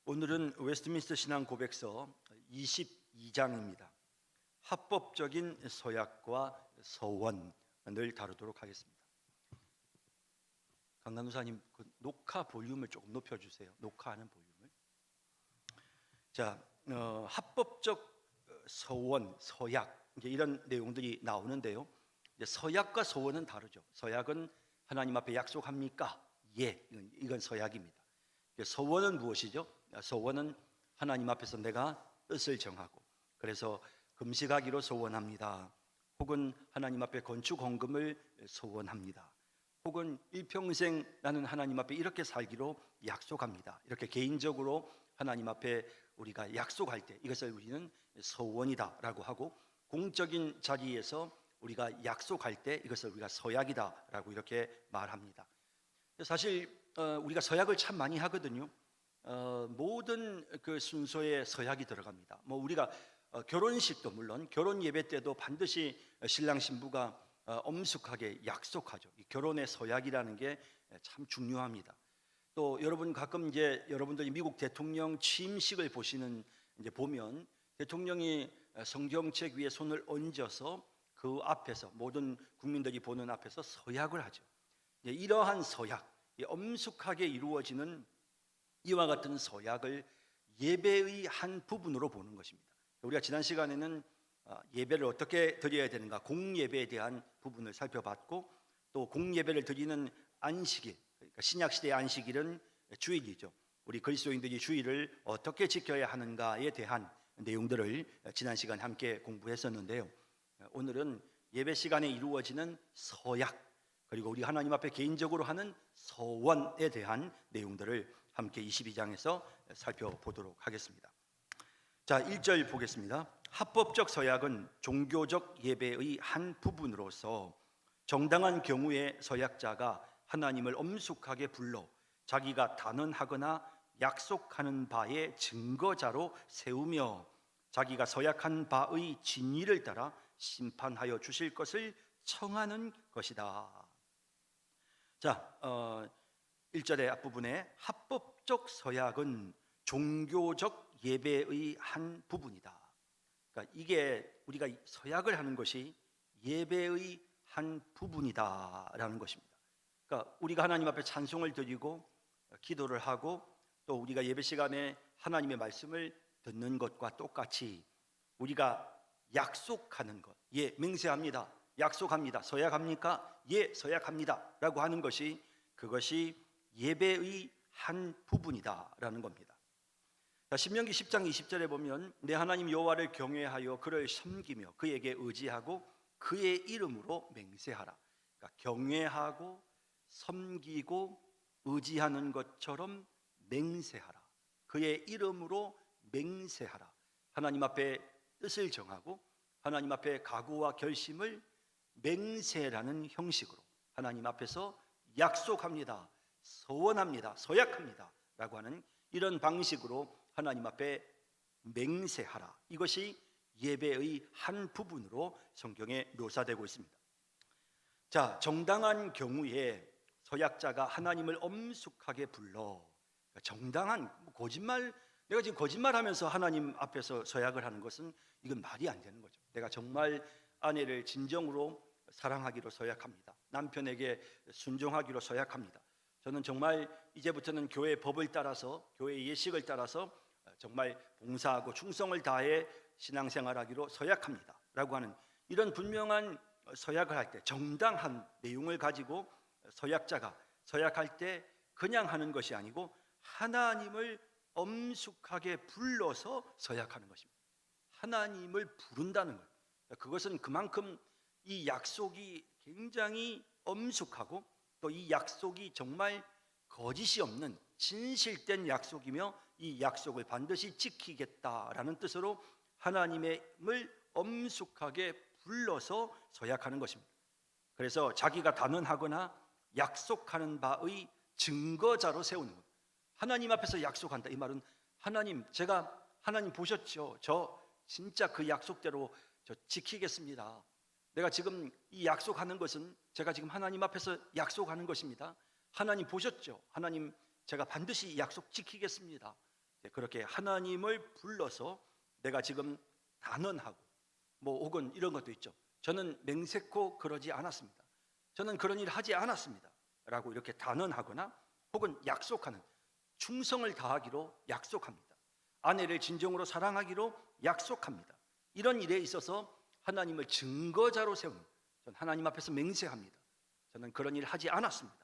오늘은 웨스트민스터 신앙 고백서 22장입니다. 합법적인 서약과 서원을 다루도록 하겠습니다. 강간우사님, 그 녹화 볼륨을 조금 높여주세요. 녹화하는 볼륨을. 자, 합법적 서원, 서약, 이제 이런 내용들이 나오는데요. 이제 서약과 서원은 다르죠. 서약은 하나님 앞에 약속합니까? 예, 이건 서약입니다. 서원은 무엇이죠? 서원은 하나님 앞에서 내가 뜻을 정하고, 그래서 금식하기로 서원합니다. 혹은 하나님 앞에 건축 헌금을 서원합니다. 혹은 일평생 나는 하나님 앞에 이렇게 살기로 약속합니다. 이렇게 개인적으로 하나님 앞에 우리가 약속할 때 이것을 우리는 서원이다라고 하고, 공적인 자리에서 우리가 약속할 때 이것을 우리가 서약이다라고 이렇게 말합니다. 사실 우리가 서약을 참 많이 하거든요. 모든 그 순서에 서약이 들어갑니다. 뭐 우리가 결혼식도 물론 결혼 예배 때도 반드시 신랑 신부가 엄숙하게 약속하죠. 이 결혼의 서약이라는 게 참 중요합니다. 또 여러분 가끔 이제 여러분들이 미국 대통령 취임식을 보면 대통령이 성경책 위에 손을 얹어서 그 앞에서 모든 국민들이 보는 앞에서 서약을 하죠. 이러한 서약, 엄숙하게 이루어지는 이와 같은 서약을 예배의 한 부분으로 보는 것입니다. 우리가 지난 시간에는 예배를 어떻게 드려야 되는가, 공예배에 대한 부분을 살펴봤고, 또 공예배를 드리는 안식일, 그러니까 신약시대의 안식일은 주일이죠. 우리 그리스도인들이 주일을 어떻게 지켜야 하는가에 대한 내용들을 지난 시간 함께 공부했었는데요. 오늘은 예배 시간에 이루어지는 서약, 그리고 우리 하나님 앞에 개인적으로 하는 서원에 대한 내용들을 함께 22장에서 살펴보도록 하겠습니다. 자, 1절 보겠습니다. 합법적 서약은 종교적 예배의 한 부분으로서 정당한 경우에 서약자가 하나님을 엄숙하게 불러 자기가 단언하거나 약속하는 바의 증거자로 세우며 자기가 서약한 바의 진리를 따라 심판하여 주실 것을 청하는 것이다. 자, 1절의 앞부분에 합법적 서약은 종교적 예배의 한 부분이다. 그러니까 이게 우리가 서약을 하는 것이 예배의 한 부분이다라는 것입니다. 그러니까 우리가 하나님 앞에 찬송을 드리고 기도를 하고 또 우리가 예배 시간에 하나님의 말씀을 듣는 것과 똑같이 우리가 약속하는 것, 예, 맹세합니다. 약속합니다. 서약합니까? 예, 서약합니다. 라고 하는 것이 그것이 예배의 한 부분이다라는 겁니다. 신명기 10장 20절에 보면 내 하나님 여호와를 경외하여 그를 섬기며 그에게 의지하고 그의 이름으로 맹세하라. 그러니까 경외하고 섬기고 의지하는 것처럼 맹세하라. 그의 이름으로 맹세하라. 하나님 앞에 뜻을 정하고 하나님 앞에 각오와 결심을 맹세라는 형식으로 하나님 앞에서 약속합니다, 서원합니다, 서약합니다 라고 하는 이런 방식으로 하나님 앞에 맹세하라. 이것이 예배의 한 부분으로 성경에 묘사되고 있습니다. 자, 정당한 경우에 서약자가 하나님을 엄숙하게 불러, 정당한 거짓말, 내가 지금 거짓말하면서 하나님 앞에서 서약을 하는 것은 이건 말이 안 되는 거죠. 내가 정말 아내를 진정으로 사랑하기로 서약합니다. 남편에게 순종하기로 서약합니다. 저는 정말 이제부터는 교회 법을 따라서, 교회 예식을 따라서 정말 봉사하고 충성을 다해 신앙생활하기로 서약합니다 라고 하는 이런 분명한 서약을 할 때, 정당한 내용을 가지고 서약자가 서약할 때 그냥 하는 것이 아니고 하나님을 엄숙하게 불러서 서약하는 것입니다. 하나님을 부른다는 것, 그것은 그만큼 이 약속이 굉장히 엄숙하고 또 이 약속이 정말 거짓이 없는 진실된 약속이며 이 약속을 반드시 지키겠다라는 뜻으로 하나님을 엄숙하게 불러서 서약하는 것입니다. 그래서 자기가 단언하거나 약속하는 바의 증거자로 세우는 것. 하나님 앞에서 약속한다. 이 말은 하나님, 제가 하나님 보셨죠? 저 진짜 그 약속대로 저 지키겠습니다. 내가 지금 이 약속하는 것은 제가 지금 하나님 앞에서 약속하는 것입니다. 하나님 보셨죠? 하나님, 제가 반드시 약속 지키겠습니다. 그렇게 하나님을 불러서 내가 지금 단언하고 혹은 이런 것도 있죠. 저는 맹세코 그러지 않았습니다. 저는 그런 일 하지 않았습니다. 라고 이렇게 단언하거나 혹은 약속하는, 충성을 다하기로 약속합니다. 아내를 진정으로 사랑하기로 약속합니다. 이런 일에 있어서 하나님을 증거자로 세우는, 저는 하나님 앞에서 맹세합니다. 저는 그런 일 하지 않았습니다.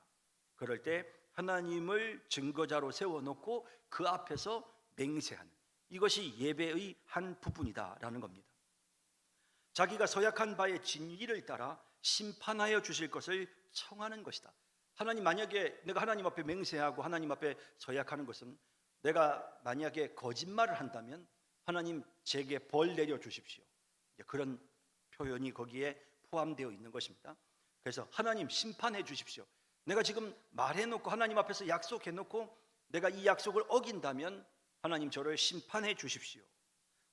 그럴 때 하나님을 증거자로 세워놓고 그 앞에서 맹세하는, 이것이 예배의 한 부분이다라는 겁니다. 자기가 서약한 바의 진리를 따라 심판하여 주실 것을 청하는 것이다. 하나님, 만약에 내가 하나님 앞에 맹세하고 하나님 앞에 서약하는 것은, 내가 만약에 거짓말을 한다면 하나님 제게 벌 내려 주십시오. 그런 표현이 거기에 포함되어 있는 것입니다. 그래서 하나님 심판해 주십시오. 내가 지금 말해놓고 하나님 앞에서 약속해놓고 내가 이 약속을 어긴다면 하나님 저를 심판해 주십시오.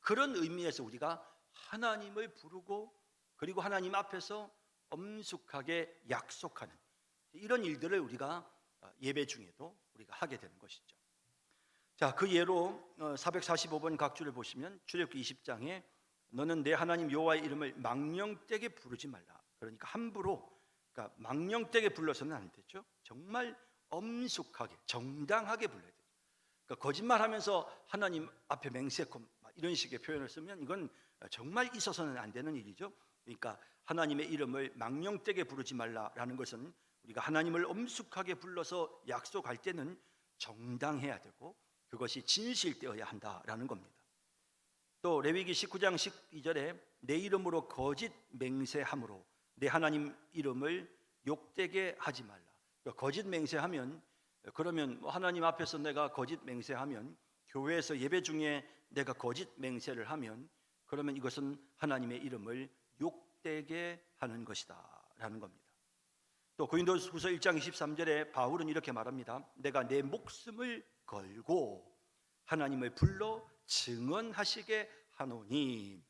그런 의미에서 우리가 하나님을 부르고 그리고 하나님 앞에서 엄숙하게 약속하는 이런 일들을 우리가 예배 중에도 우리가 하게 되는 것이죠. 자, 그 예로 445번 각주를 보시면 출애굽기 20장에 너는 내 하나님 여호와의 이름을 망령되게 부르지 말라. 그러니까 함부로, 그러니까 망령되게 불러서는 안 되죠. 정말 엄숙하게, 정당하게 불러야 돼요. 그러니까 거짓말하면서 하나님 앞에 맹세코 이런 식의 표현을 쓰면 이건 정말 있어서는 안 되는 일이죠. 그러니까 하나님의 이름을 망령되게 부르지 말라라는 것은 우리가 하나님을 엄숙하게 불러서 약속할 때는 정당해야 되고 그것이 진실되어야 한다라는 겁니다. 또 레위기 19장 12절에 내 이름으로 거짓 맹세함으로 내 하나님 이름을 욕되게 하지 말라. 그러니까 거짓 맹세하면, 그러면 하나님 앞에서 내가 거짓 맹세하면, 교회에서 예배 중에 내가 거짓 맹세를 하면, 그러면 이것은 하나님의 이름을 욕되게 하는 것이다 라는 겁니다. 또 고린도후서 1장 23절에 바울은 이렇게 말합니다. 내가 내 목숨을 걸고 하나님을 불러 증언하시게 하노니.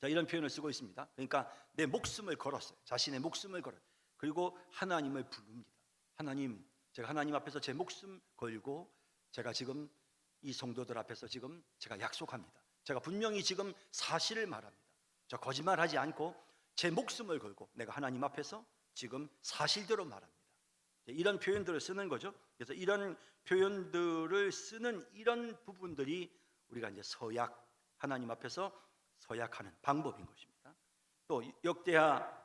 자, 이런 표현을 쓰고 있습니다. 그러니까 내 목숨을 걸었어요. 자신의 목숨을 걸었어요. 그리고 하나님을 부릅니다. 하나님, 제가 하나님 앞에서 제 목숨 걸고 제가 지금 이 성도들 앞에서 지금 제가 약속합니다. 제가 분명히 지금 사실을 말합니다. 저 거짓말하지 않고 제 목숨을 걸고 내가 하나님 앞에서 지금 사실대로 말합니다. 이런 표현들을 쓰는 거죠. 그래서 이런 표현들을 쓰는 이런 부분들이 우리가 이제 서약, 하나님 앞에서 서약하는 방법인 것입니다. 또 역대하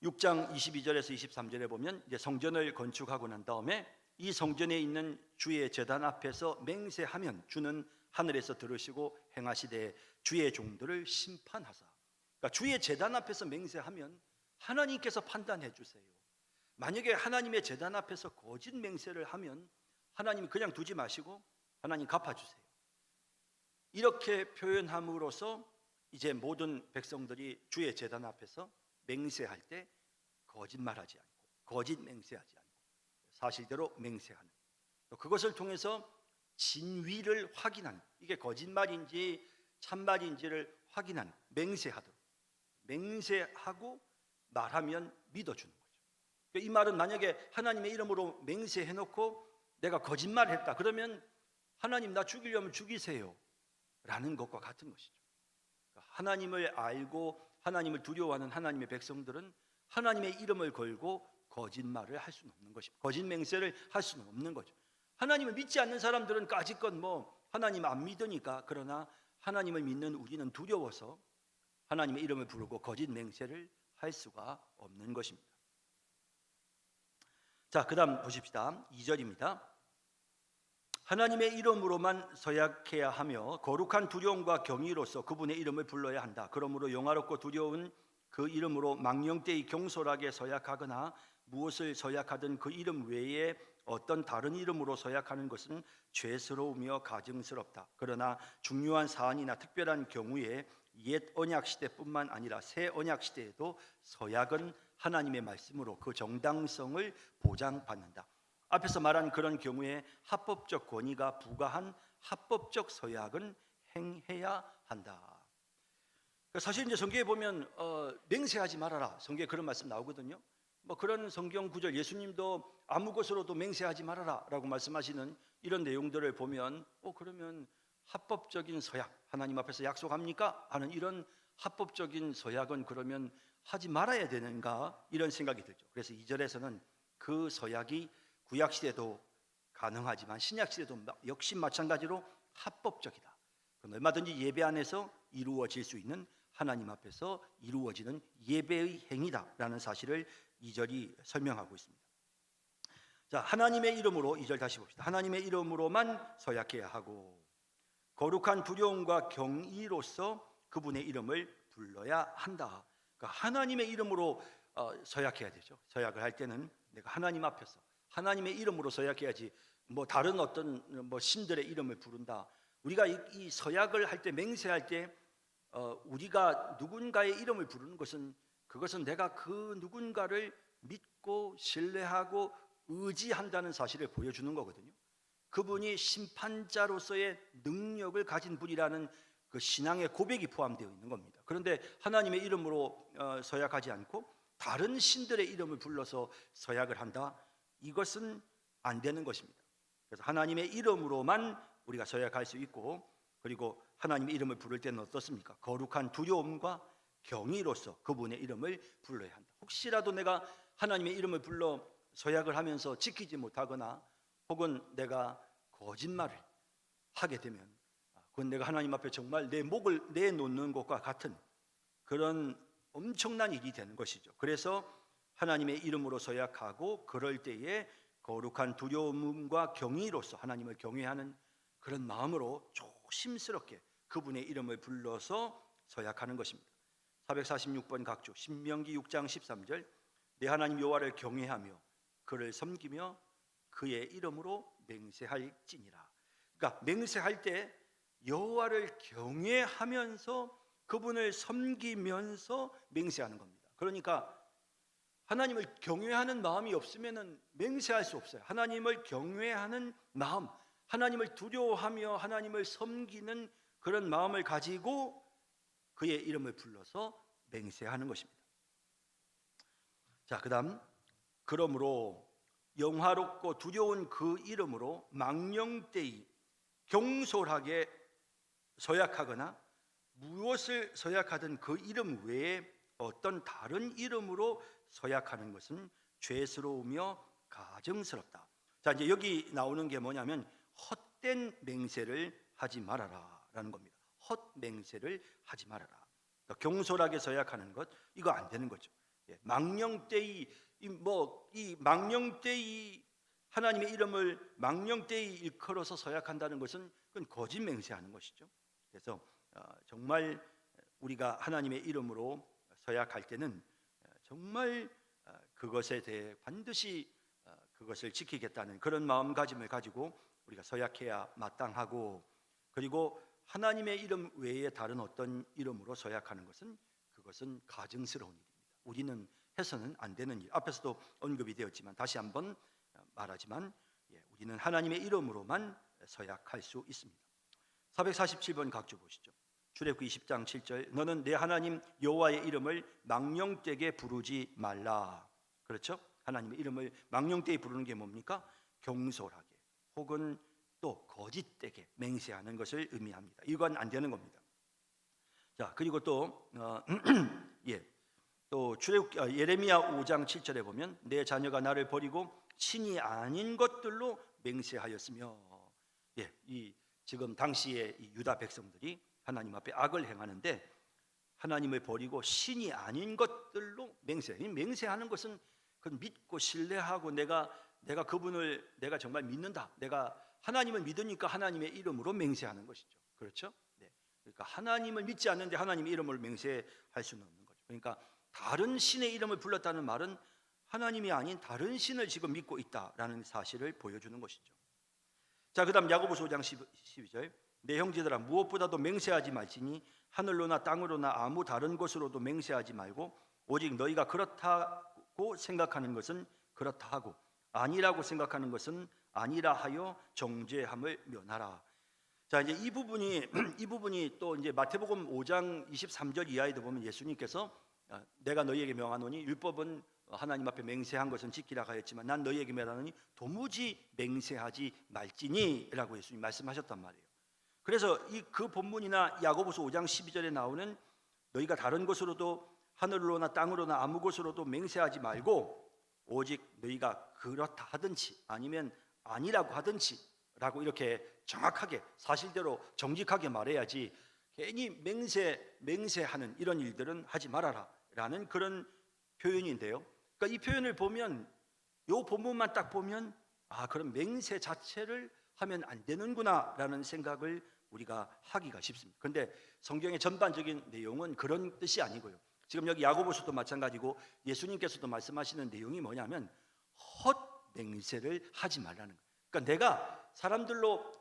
6장 22절에서 23절에 보면 이제 성전을 건축하고 난 다음에 이 성전에 있는 주의 제단 앞에서 맹세하면 주는 하늘에서 들으시고 행하시되 주의 종들을 심판하사. 그러니까 주의 제단 앞에서 맹세하면 하나님께서 판단해 주세요. 만약에 하나님의 제단 앞에서 거짓 맹세를 하면 하나님 그냥 두지 마시고 하나님 갚아주세요. 이렇게 표현함으로써 이제 모든 백성들이 주의 제단 앞에서 맹세할 때 거짓말하지 않고 거짓 맹세하지 않고 사실대로 맹세하는, 그것을 통해서 진위를 확인하는, 이게 거짓말인지 참말인지를 확인하는, 맹세하도록, 맹세하고 말하면 믿어주는 거죠. 이 말은 만약에 하나님의 이름으로 맹세해놓고 내가 거짓말했다 그러면 하나님 나 죽이려면 죽이세요 라는 것과 같은 것이죠. 하나님을 알고 하나님을 두려워하는 하나님의 백성들은 하나님의 이름을 걸고 거짓말을 할 수는 없는 것입니다. 거짓 맹세를 할 수는 없는 거죠. 하나님을 믿지 않는 사람들은 까짓것 하나님 안 믿으니까, 그러나 하나님을 믿는 우리는 두려워서 하나님의 이름을 부르고 거짓 맹세를 할 수가 없는 것입니다. 자, 그 다음 보십시다. 2절입니다. 하나님의 이름으로만 서약해야 하며 거룩한 두려움과 경의로서 그분의 이름을 불러야 한다. 그러므로 영화롭고 두려운 그 이름으로 망령되이 경솔하게 서약하거나 무엇을 서약하든 그 이름 외에 어떤 다른 이름으로 서약하는 것은 죄스러우며 가증스럽다. 그러나 중요한 사안이나 특별한 경우에 옛 언약 시대뿐만 아니라 새 언약 시대에도 서약은 하나님의 말씀으로 그 정당성을 보장받는다. 앞에서 말한 그런 경우에 합법적 권위가 부과한 합법적 서약은 행해야 한다. 사실 이제 성경에 보면 맹세하지 말아라, 성경에 그런 말씀 나오거든요. 그런 성경 구절, 예수님도 아무 것으로도 맹세하지 말아라라고 말씀하시는 이런 내용들을 보면 그러면 합법적인 서약, 하나님 앞에서 약속합니까? 하는 이런 합법적인 서약은 그러면 하지 말아야 되는가? 이런 생각이 들죠. 그래서 2절에서는 그 서약이 구약 시대도 가능하지만 신약 시대도 역시 마찬가지로 합법적이다. 얼마든지 예배 안에서 이루어질 수 있는, 하나님 앞에서 이루어지는 예배의 행위다라는 사실을 2절이 설명하고 있습니다. 자, 하나님의 이름으로, 2절 다시 봅시다. 하나님의 이름으로만 서약해야 하고 거룩한 두려움과 경의로서 그분의 이름을 불러야 한다. 그러니까 하나님의 이름으로 서약해야 되죠. 서약을 할 때는 내가 하나님 앞에서 하나님의 이름으로 서약해야지 다른 어떤 신들의 이름을 부른다. 우리가 이 서약을 할 때, 맹세할 때 우리가 누군가의 이름을 부르는 것은, 그것은 내가 그 누군가를 믿고 신뢰하고 의지한다는 사실을 보여주는 거거든요. 그분이 심판자로서의 능력을 가진 분이라는 그 신앙의 고백이 포함되어 있는 겁니다. 그런데 하나님의 이름으로 서약하지 않고 다른 신들의 이름을 불러서 서약을 한다? 이것은 안 되는 것입니다. 그래서 하나님의 이름으로만 우리가 서약할 수 있고, 그리고 하나님의 이름을 부를 때는 어떻습니까? 거룩한 두려움과 경의로서 그분의 이름을 불러야 한다. 혹시라도 내가 하나님의 이름을 불러 서약을 하면서 지키지 못하거나 혹은 내가 거짓말을 하게 되면 그건 내가 하나님 앞에 정말 내 목을 내놓는 것과 같은 그런 엄청난 일이 되는 것이죠. 그래서 하나님의 이름으로 서약하고 그럴 때에 거룩한 두려움과 경의로서 하나님을 경외하는 그런 마음으로 조심스럽게 그분의 이름을 불러서 서약하는 것입니다. 446번 각주 신명기 6장 13절 내 하나님 여호와를 경외하며 그를 섬기며 그의 이름으로 맹세할지니라. 그러니까 맹세할 때 여호와를 경외하면서 그분을 섬기면서 맹세하는 겁니다. 그러니까 하나님을 경외하는 마음이 없으면 맹세할 수 없어요. 하나님을 경외하는 마음, 하나님을 두려워하며 하나님을 섬기는 그런 마음을 가지고 그의 이름을 불러서 맹세하는 것입니다. 자, 그다음 그러므로 영화롭고 두려운 그 이름으로 망령되이 경솔하게 서약하거나 무엇을 서약하든 그 이름 외에 어떤 다른 이름으로 서약하는 것은 죄스러우며 가증스럽다. 자, 이제 여기 나오는 게 뭐냐면 헛된 맹세를 하지 말아라라는 겁니다. 헛맹세를 하지 말아라. 그러니까 경솔하게 서약하는 것, 이거 안 되는 거죠. 망령되이 이 망령되이 하나님의 이름을 망령되이 일컬어서 서약한다는 것은 그건 거짓 맹세하는 것이죠. 그래서 정말 우리가 하나님의 이름으로 서약할 때는 정말 그것에 대해 반드시 그것을 지키겠다는 그런 마음가짐을 가지고 우리가 서약해야 마땅하고, 그리고 하나님의 이름 외에 다른 어떤 이름으로 서약하는 것은 그것은 가증스러운 일입니다. 우리는 해서는 안 되는 일. 앞에서도 언급이 되었지만 다시 한번 말하지만 우리는 하나님의 이름으로만 서약할 수 있습니다. 447번 각주 보시죠. 출애굽기 20장 7절 너는 내 하나님 여호와의 이름을 망령되게 부르지 말라. 그렇죠? 하나님의 이름을 망령되게 부르는 게 뭡니까? 경솔하게 혹은 또 거짓되게 맹세하는 것을 의미합니다. 이건 안 되는 겁니다. 자, 그리고 또 또 예레미야 5장 7절에 보면 내 자녀가 나를 버리고 신이 아닌 것들로 맹세하였으며, 이 지금 당시에 이 유다 백성들이 하나님 앞에 악을 행하는데 하나님을 버리고 신이 아닌 것들로 맹세하는 것은 그건 믿고 신뢰하고 내가 그분을 내가 정말 믿는다. 내가 하나님을 믿으니까 하나님의 이름으로 맹세하는 것이죠. 그렇죠? 그러니까 하나님을 믿지 않는데 하나님의 이름을 맹세할 수는 없는 거죠. 그러니까 다른 신의 이름을 불렀다는 말은 하나님이 아닌 다른 신을 지금 믿고 있다라는 사실을 보여주는 것이죠. 자, 그다음 야고보서 5장 12절 내 형제들아 무엇보다도 맹세하지 말지니 하늘로나 땅으로나 아무 다른 것으로도 맹세하지 말고 오직 너희가 그렇다고 생각하는 것은 그렇다 하고 아니라고 생각하는 것은 아니라 하여 정죄함을 면하라. 자, 이제 이 부분이 또 이제 마태복음 5장 23절 이하에도 보면 예수님께서 내가 너희에게 명하노니 율법은 하나님 앞에 맹세한 것은 지키라 하였지만 난 너희에게 말하노니 도무지 맹세하지 말지니라고 예수님 말씀하셨단 말이에요. 그래서 그 본문이나 야고보서 5장 12절에 나오는 너희가 다른 곳으로도 하늘로나 땅으로나 아무 곳으로도 맹세하지 말고 오직 너희가 그렇다 하든지 아니면 아니라고 하든지 라고 이렇게 정확하게 사실대로 정직하게 말해야지, 괜히 맹세하는 이런 일들은 하지 말아라 라는 그런 표현인데요. 그러니까 이 표현을 보면, 이 본문만 딱 보면 그럼 맹세 자체를 하면 안 되는구나 라는 생각을 우리가 하기가 쉽습니다. 그런데 성경의 전반적인 내용은 그런 뜻이 아니고요. 지금 여기 야고보서도 마찬가지고 예수님께서도 말씀하시는 내용이 뭐냐면 헛맹세를 하지 말라는 거예요. 그러니까 내가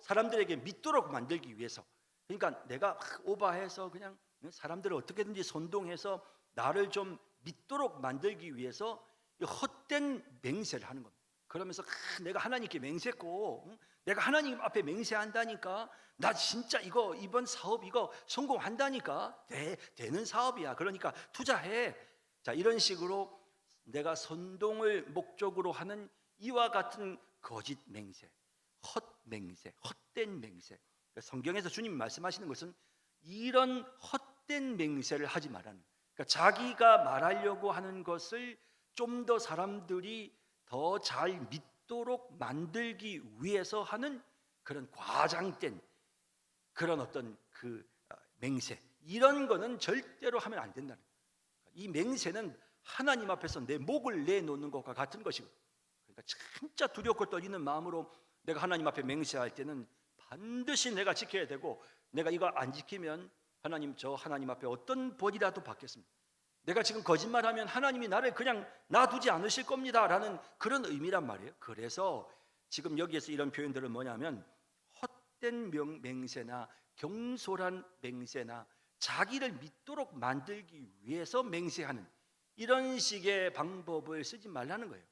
사람들에게 믿도록 만들기 위해서, 그러니까 내가 오바해서 그냥 사람들을 어떻게든지 선동해서 나를 좀 믿도록 만들기 위해서 헛된 맹세를 하는 겁니다. 그러면서 내가 하나님께 맹세했고 내가 하나님 앞에 맹세한다니까 나 진짜 이번 사업 이거 성공한다니까 되는 사업이야, 그러니까 투자해. 자, 이런 식으로 내가 선동을 목적으로 하는 이와 같은 거짓 맹세, 헛맹세, 헛된 맹세. 성경에서 주님이 말씀하시는 것은 이런 헛된 맹세를 하지 말라는, 그러니까 자기가 말하려고 하는 것을 좀 더 사람들이 더 잘 믿도록 만들기 위해서 하는 그런 과장된 그런 어떤 그 맹세, 이런 거는 절대로 하면 안 된다는 거예요. 이 맹세는 하나님 앞에서 내 목을 내놓는 것과 같은 것이고, 그러니까 진짜 두렵고 떨리는 마음으로 내가 하나님 앞에 맹세할 때는 반드시 내가 지켜야 되고, 내가 이거 안 지키면 저 하나님 앞에 어떤 벌이라도 받겠습니다. 내가 지금 거짓말하면 하나님이 나를 그냥 놔두지 않으실 겁니다 라는 그런 의미란 말이에요. 그래서 지금 여기에서 이런 표현들은 뭐냐면 헛된 맹세나 경솔한 맹세나 자기를 믿도록 만들기 위해서 맹세하는 이런 식의 방법을 쓰지 말라는 거예요.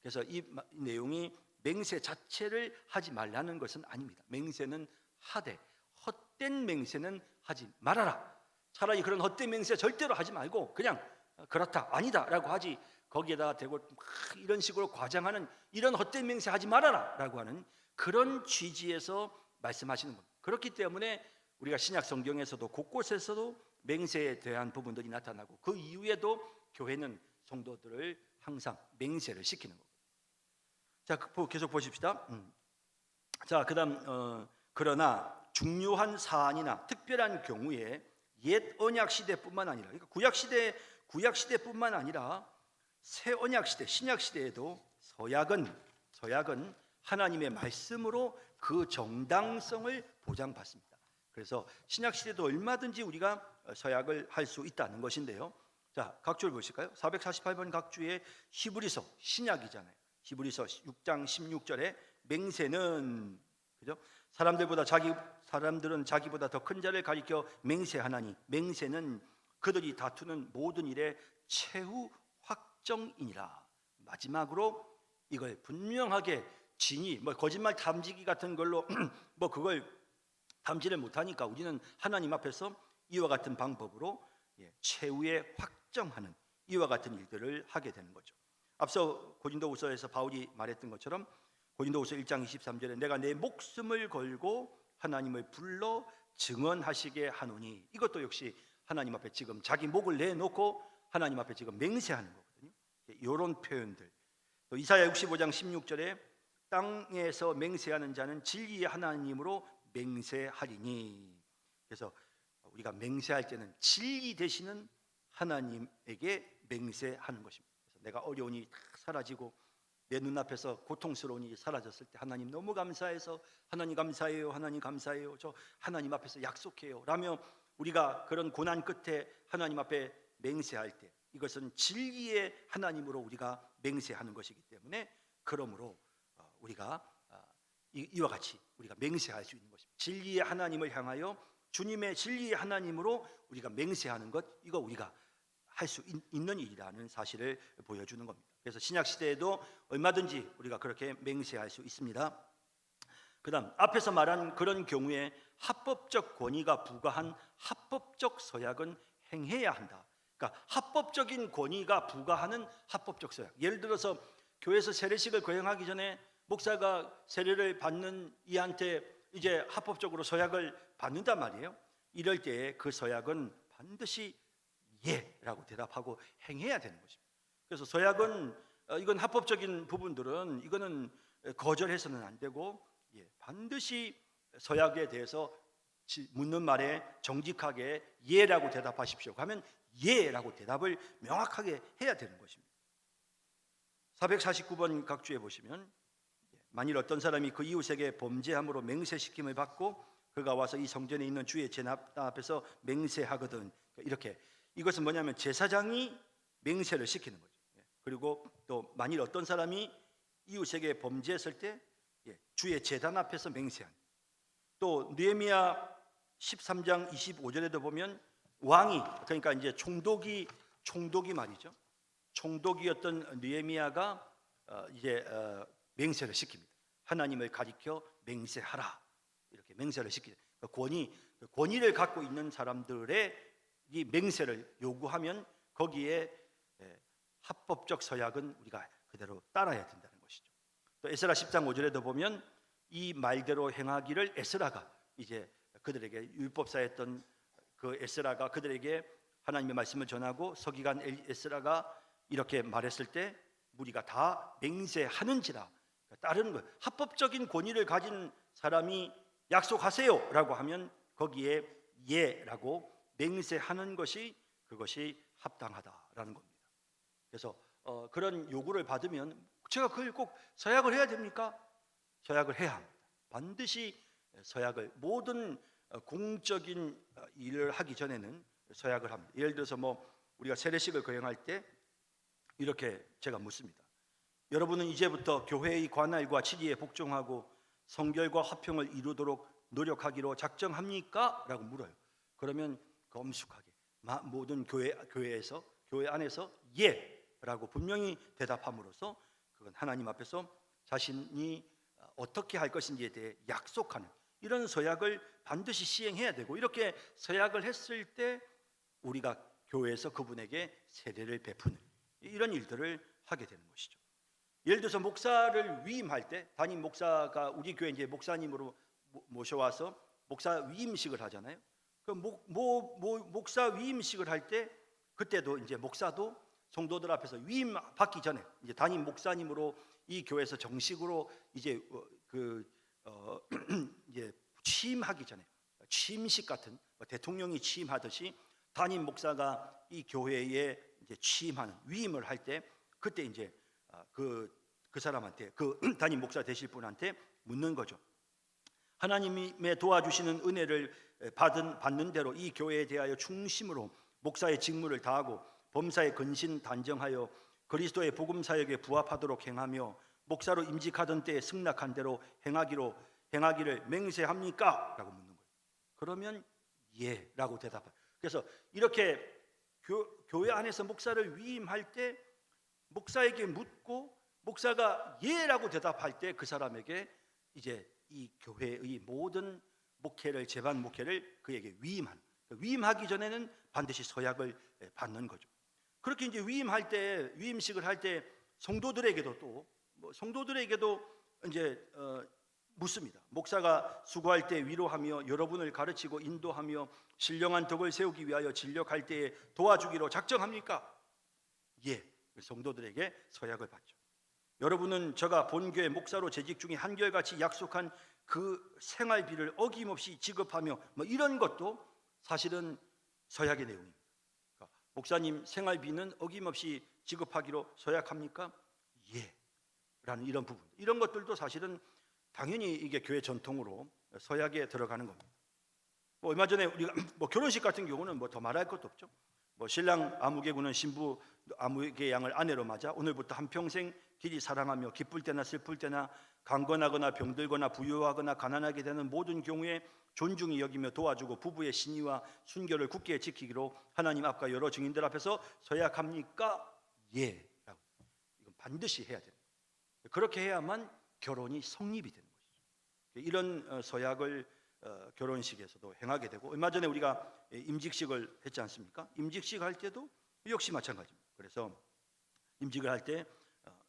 그래서 이 내용이 맹세 자체를 하지 말라는 것은 아닙니다. 맹세는 하되 헛된 맹세는 하지 말아라. 차라리 그런 헛된 맹세 절대로 하지 말고 그냥 그렇다 아니다 라고 하지, 거기에다 대고 이런 식으로 과장하는 이런 헛된 맹세 하지 말아라 라고 하는 그런 취지에서 말씀하시는 겁니다. 그렇기 때문에 우리가 신약 성경에서도 곳곳에서도 맹세에 대한 부분들이 나타나고 그 이후에도 교회는 성도들을 항상 맹세를 시키는 겁니다. 자, 계속 보십시다. 자, 그다음 그러나 중요한 사안이나 특별한 경우에 옛 언약 시대뿐만 아니라, 그러니까 구약 시대뿐만 아니라 새 언약 시대, 신약 시대에도 서약은 하나님의 말씀으로 그 정당성을 보장받습니다. 그래서 신약 시대도 얼마든지 우리가 서약을 할 수 있다는 것인데요. 자, 각주를 보실까요? 448번 각주의 히브리서, 신약이잖아요. 히브리서 6장 16절에 맹세는, 그죠? 사람들은 자기보다 더 큰 자를 가리켜 맹세하나니 맹세는 그들이 다투는 모든 일의 최후 확정이니라. 마지막으로 이걸 분명하게 진위, 거짓말 탐지기 같은 걸로 그걸 탐지를 못하니까 우리는 하나님 앞에서 이와 같은 방법으로 최후의 확정하는 이와 같은 일들을 하게 되는 거죠. 앞서 고린도후서에서 바울이 말했던 것처럼 고린도후서 1장 23절에 내가 내 목숨을 걸고 하나님을 불러 증언하시게 하노니, 이것도 역시 하나님 앞에 지금 자기 목을 내놓고 하나님 앞에 지금 맹세하는 거거든요. 이런 표현들. 또 이사야 65장 16절에 땅에서 맹세하는 자는 진리의 하나님으로 맹세하리니. 그래서 우리가 맹세할 때는 진리 되시는 하나님에게 맹세하는 것입니다. 그래서 내가 어려운 일이 다 사라지고 내 눈앞에서 고통스러운 일이 사라졌을 때 하나님 너무 감사해서 하나님 감사해요, 하나님 감사해요, 저 하나님 앞에서 약속해요 라며 우리가 그런 고난 끝에 하나님 앞에 맹세할 때 이것은 진리의 하나님으로 우리가 맹세하는 것이기 때문에, 그러므로 우리가 이와 같이 우리가 맹세할 수 있는 것입니다. 진리의 하나님을 향하여 주님의 진리의 하나님으로 우리가 맹세하는 것, 이거 우리가 할 수 있는 일이라는 사실을 보여주는 겁니다. 그래서 신약 시대에도 얼마든지 우리가 그렇게 맹세할 수 있습니다. 그다음 앞에서 말한 그런 경우에 합법적 권위가 부과한 합법적 서약은 행해야 한다. 그러니까 합법적인 권위가 부과하는 합법적 서약. 예를 들어서 교회에서 세례식을 거행하기 전에 목사가 세례를 받는 이한테 이제 합법적으로 서약을 받는단 말이에요. 이럴 때에 그 서약은 반드시 예라고 대답하고 행해야 되는 것입니다. 그래서 서약은 이건 합법적인 부분들은 이거는 거절해서는 안 되고 반드시 서약에 대해서 묻는 말에 정직하게 예라고 대답하십시오 하면 예라고 대답을 명확하게 해야 되는 것입니다. 449번 각주에 보시면 만일 어떤 사람이 그 이웃에게 범죄함으로 맹세시킴을 받고 그가 와서 이 성전에 있는 주의 제단 앞에서 맹세하거든. 이렇게 이것은 뭐냐면 제사장이 맹세를 시키는 거죠. 그리고 또 만일 어떤 사람이 이웃에게 범죄했을 때 주의 제단 앞에서 맹세한. 또 느헤미야 13장 25절에도 보면 왕이 그러니까 이제 총독이 말이죠. 총독이었던 느헤미야가 이제 맹세를 시킵니다. 하나님을 가리켜 맹세하라 이렇게 맹세를 시키죠. 권위를 갖고 있는 사람들의 이 맹세를 요구하면 거기에 합법적 서약은 우리가 그대로 따라야 된다는 것이죠. 또 에스라 10장 5절에도 보면 이 말대로 행하기를 에스라가 이제 그들에게 율법사였던 그 에스라가 그들에게 하나님의 말씀을 전하고 서기관 에스라가 이렇게 말했을 때 무리가 다 맹세하는지라 따르는 거예요. 합법적인 권위를 가진 사람이 약속하세요라고 하면 거기에 예라고 맹세하는 것이 그것이 합당하다라는 겁니다. 그래서 그런 요구를 받으면 제가 그걸 꼭 서약을 해야 됩니까? 서약을 해야 합니다. 반드시 서약을 모든 공적인 일을 하기 전에는 서약을 합니다. 예를 들어서 우리가 세례식을 거행할 때 이렇게 제가 묻습니다. 여러분은 이제부터 교회의 관할과 지리에 복종하고 성결과 화평을 이루도록 노력하기로 작정합니까? 라고 물어요. 그러면 엄숙하게 모든 교회 안에서 예라고 분명히 대답함으로써 그건 하나님 앞에서 자신이 어떻게 할 것인지에 대해 약속하는 이런 서약을 반드시 시행해야 되고 이렇게 서약을 했을 때 우리가 교회에서 그분에게 세례를 베푸는 이런 일들을 하게 되는 것이죠. 예를 들어서 목사를 위임할 때 담임 목사가 우리 교회 이제 목사님으로 모셔와서 목사 위임식을 하잖아요. 그 목사 위임식을 할 때 그때도 이제 목사도 성도들 앞에서 위임 받기 전에 이제 담임 목사님으로 이 교회에서 정식으로 이제 이제 취임하기 전에 취임식 같은 대통령이 취임하듯이 담임 목사가 이 교회에 이제 취임하는 위임을 할 때 그때 이제 그 사람한테 그 담임 목사 되실 분한테 묻는 거죠. 하나님의 도와주시는 은혜를 받는 대로 이 교회에 대하여 충심으로 목사의 직무를 다하고 범사에 근신 단정하여 그리스도의 복음 사역에 부합하도록 행하며 목사로 임직하던 때에 승낙한 대로 행하기를 맹세합니까? 라고 묻는 거예요. 그러면 예라고 대답해요. 그래서 이렇게 교회 안에서 목사를 위임할 때 목사에게 묻고 목사가 예라고 대답할 때 그 사람에게 이제 이 교회의 모든 목회를 재반 목회를 그에게 위임하기 전에는 반드시 서약을 받는 거죠. 그렇게 이제 위임식을 할 때 성도들에게도 이제 묻습니다. 목사가 수고할 때 위로하며 여러분을 가르치고 인도하며 신령한 덕을 세우기 위하여 진력할 때에 도와주기로 작정합니까? 예. 성도들에게 서약을 받죠. 여러분은 제가 본교회 목사로 재직 중에 한결같이 약속한 그 생활비를 어김없이 지급하며 이런 것도 사실은 서약의 내용입니다. 그러니까 목사님 생활비는 어김없이 지급하기로 서약합니까? 예. 라는 이런 부분, 이런 것들도 사실은 당연히 이게 교회 전통으로 서약에 들어가는 겁니다. 얼마 전에 우리가 결혼식 같은 경우는 더 말할 것도 없죠. 신랑 아무개 군은 신부 아무개 양을 아내로 맞아 오늘부터 한평생 길이 사랑하며 기쁠 때나 슬플 때나 강건하거나 병들거나 부유하거나 가난하게 되는 모든 경우에 존중히 여기며 도와주고 부부의 신의와 순결을 굳게 지키기로 하나님 앞과 여러 증인들 앞에서 서약합니까? 예. 라고. 이건 반드시 해야 됩니다. 그렇게 해야만 결혼이 성립이 되는 것이죠. 이런 서약을 결혼식에서도 행하게 되고 얼마 전에 우리가 임직식을 했지 않습니까? 임직식 할 때도 역시 마찬가지입니다. 그래서 임직을 할 때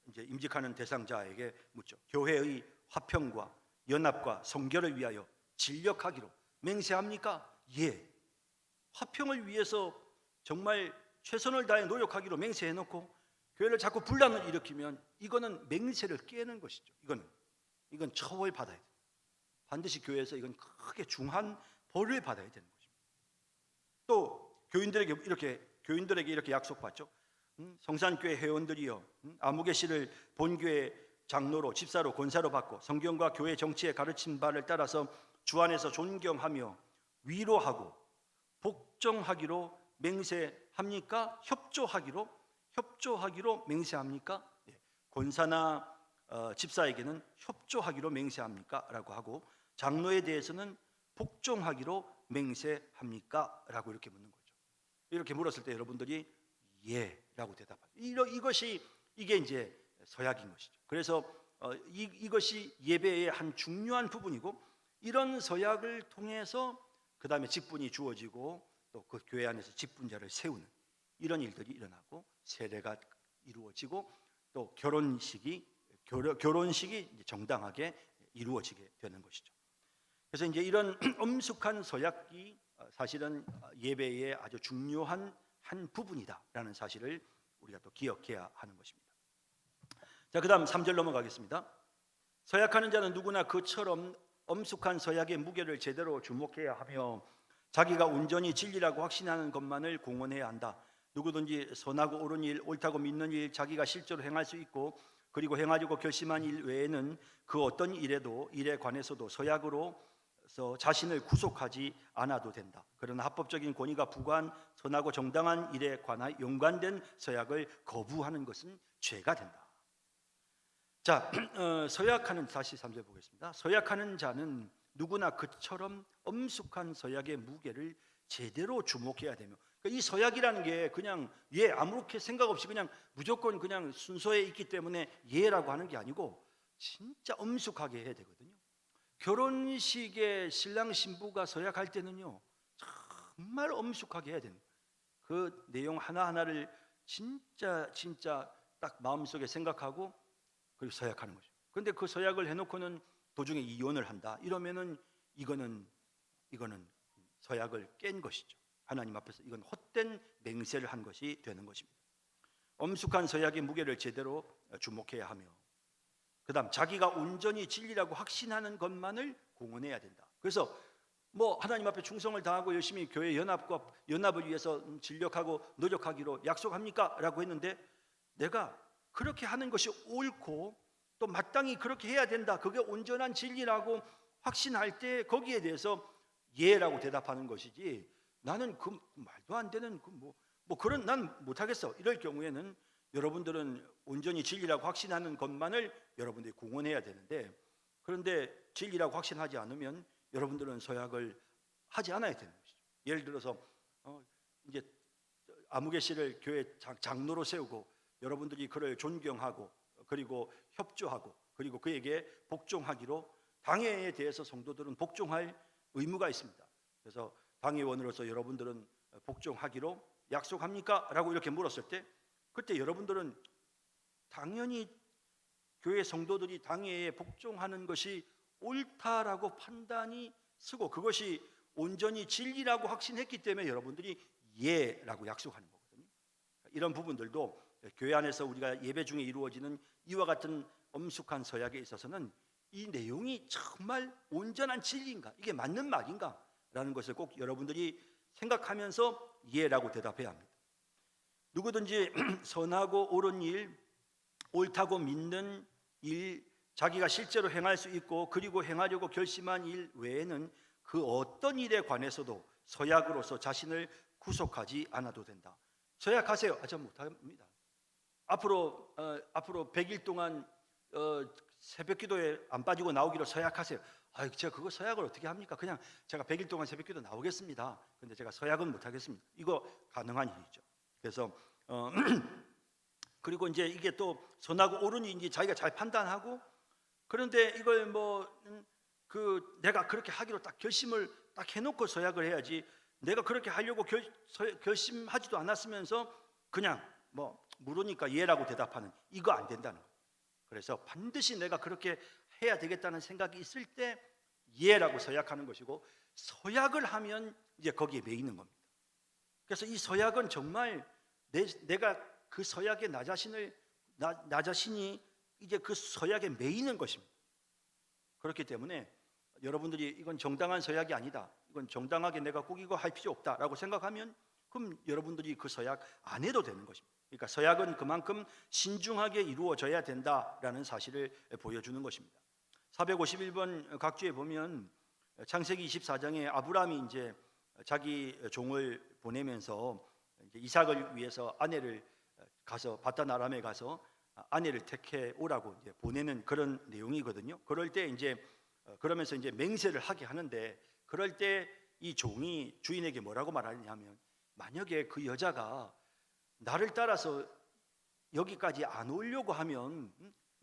이제 임직하는 대상자에게 묻죠. 교회의 화평과 연합과 성결을 위하여 진력하기로 맹세합니까? 예. 화평을 위해서 정말 최선을 다해 노력하기로 맹세해놓고 교회를 자꾸 분란을 일으키면 이거는 맹세를 깨는 것이죠. 이건 처벌받아야 돼요. 반드시 교회에서 이건 크게 중한 벌을 받아야 되는 것입니다. 또 교인들에게 이렇게 약속받죠. 성산교회 회원들이여, 아무개 씨를 본교회 장로로, 집사로, 권사로 받고 성경과 교회 정치에 가르친 바를 따라서 주 안에서 존경하며 위로하고 복종하기로 맹세합니까? 협조하기로 맹세합니까? 권사나 집사에게는 협조하기로 맹세합니까? 라고 하고, 장로에 대해서는 복종하기로 맹세합니까? 라고 이렇게 묻는 거죠. 이렇게 물었을 때 여러분들이 예 라고 대답합니다. 이게 이제 서약인 것이죠. 그래서 이것이 예배의 한 중요한 부분이고, 이런 서약을 통해서 그 다음에 직분이 주어지고 또 그 교회 안에서 직분자를 세우는 이런 일들이 일어나고 세례가 이루어지고 또 결혼식이 이제 정당하게 이루어지게 되는 것이죠. 그래서 이제 이런 엄숙한 서약이 사실은 예배의 아주 중요한 한 부분이다라는 사실을 우리가 또 기억해야 하는 것입니다. 자, 그다음 3절 넘어가겠습니다. 서약하는 자는 누구나 그처럼 엄숙한 서약의 무게를 제대로 주목해야 하며 자기가 온전히 진리라고 확신하는 것만을 공언해야 한다. 누구든지 선하고 옳은 일, 옳다고 믿는 일, 자기가 실제로 행할 수 있고 그리고 행하려고 결심한 일 외에는 그 어떤 일에 관해서도 서약으로서 자신을 구속하지 않아도 된다. 그러나 합법적인 권위가 부과한 선하고 정당한 일에 관한 연관된 서약을 거부하는 것은 죄가 된다. 자, 서약하는, 다시 3절 보겠습니다. 서약하는 자는 누구나 그처럼 엄숙한 서약의 무게를 제대로 주목해야 되며, 이 서약이라는 게 그냥 아무렇게 생각 없이 그냥 무조건 그냥 순서에 있기 때문에 예라고 하는 게 아니고 진짜 엄숙하게 해야 되거든요. 결혼식에 신랑 신부가 서약할 때는요 정말 엄숙하게 해야 되는 거예요. 그 내용 하나하나를 진짜 딱 마음속에 생각하고 그리고 서약하는 거죠. 그런데 그 서약을 해놓고는 도중에 이혼을 한다 이러면은 이거는 서약을 깬 것이죠. 하나님 앞에서 이건 헛된 맹세를 한 것이 되는 것입니다. 엄숙한 서약의 무게를 제대로 주목해야 하며, 그 다음 자기가 온전히 진리라고 확신하는 것만을 공언해야 된다. 그래서 하나님 앞에 충성을 다하고 열심히 교회 연합을 위해서 진력하고 노력하기로 약속합니까? 라고 했는데 내가 그렇게 하는 것이 옳고 또 마땅히 그렇게 해야 된다, 그게 온전한 진리라고 확신할 때 거기에 대해서 예라고 대답하는 것이지, 나는 그 말도 안 되는 그런 난 못하겠어 이럴 경우에는 여러분들은 온전히 진리라고 확신하는 것만을 여러분들이 공언해야 되는데, 그런데 진리라고 확신하지 않으면 여러분들은 서약을 하지 않아야 되는 것이죠. 예를 들어서 이제 아무개 씨를 교회 장로로 세우고 여러분들이 그를 존경하고 그리고 협조하고 그리고 그에게 복종하기로, 당회에 대해서 성도들은 복종할 의무가 있습니다. 그래서 당회원으로서 여러분들은 복종하기로 약속합니까? 라고 이렇게 물었을 때 그때 여러분들은 당연히 교회 성도들이 당회에 복종하는 것이 옳다라고 판단이 서고 그것이 온전히 진리라고 확신했기 때문에 여러분들이 예라고 약속하는 거거든요. 이런 부분들도 교회 안에서 우리가 예배 중에 이루어지는 이와 같은 엄숙한 서약에 있어서는 이 내용이 정말 온전한 진리인가, 이게 맞는 말인가 라는 것을 꼭 여러분들이 생각하면서 예라고 대답해야 합니다. 누구든지 선하고 옳은 일, 옳다고 믿는 일, 자기가 실제로 행할 수 있고 그리고 행하려고 결심한 일 외에는 그 어떤 일에 관해서도 서약으로서 자신을 구속하지 않아도 된다. 서약하세요. 저 못합니다. 앞으로 100일 동안 새벽기도에 안 빠지고 나오기로 서약하세요. 제가 그거 서약을 어떻게 합니까? 그냥 제가 100일 동안 새벽기도 나오겠습니다. 근데 제가 서약은 못하겠습니다. 이거 가능한 일이죠. 그래서 그리고 이제 이게 또 선하고 옳은지 자기가 잘 판단하고, 그런데 이걸 내가 그렇게 하기로 딱 결심을 딱 해놓고 서약을 해야지, 내가 그렇게 하려고 결심하지도 않았으면서 그냥 뭐 물으니까 예라고 대답하는 이거 안 된다는 거예요. 그래서 반드시 내가 그렇게 해야 되겠다는 생각이 있을 때 예라고 서약하는 것이고, 서약을 하면 이제 거기에 매이는 겁니다. 그래서 이 서약은 정말 내가 그 서약에 나 자신이 이제 그 서약에 매이는 것입니다. 그렇기 때문에 여러분들이 이건 정당한 서약이 아니다, 이건 정당하게 내가 꼭 이거 할 필요 없다라고 생각하면 그럼 여러분들이 그 서약 안 해도 되는 것입니다. 그러니까 서약은 그만큼 신중하게 이루어져야 된다라는 사실을 보여주는 것입니다. 451번 각주에 보면 창세기 24장에 아브라함이 이제 자기 종을 보내면서 이제 이삭을 위해서 아내를 가서 바단 아람에 가서 아내를 택해 오라고 이제 보내는 그런 내용이거든요. 그럴 때 이제 그러면서 이제 맹세를 하게 하는데, 그럴 때 이 종이 주인에게 뭐라고 말하냐면, 만약에 그 여자가 나를 따라서 여기까지 안 오려고 하면,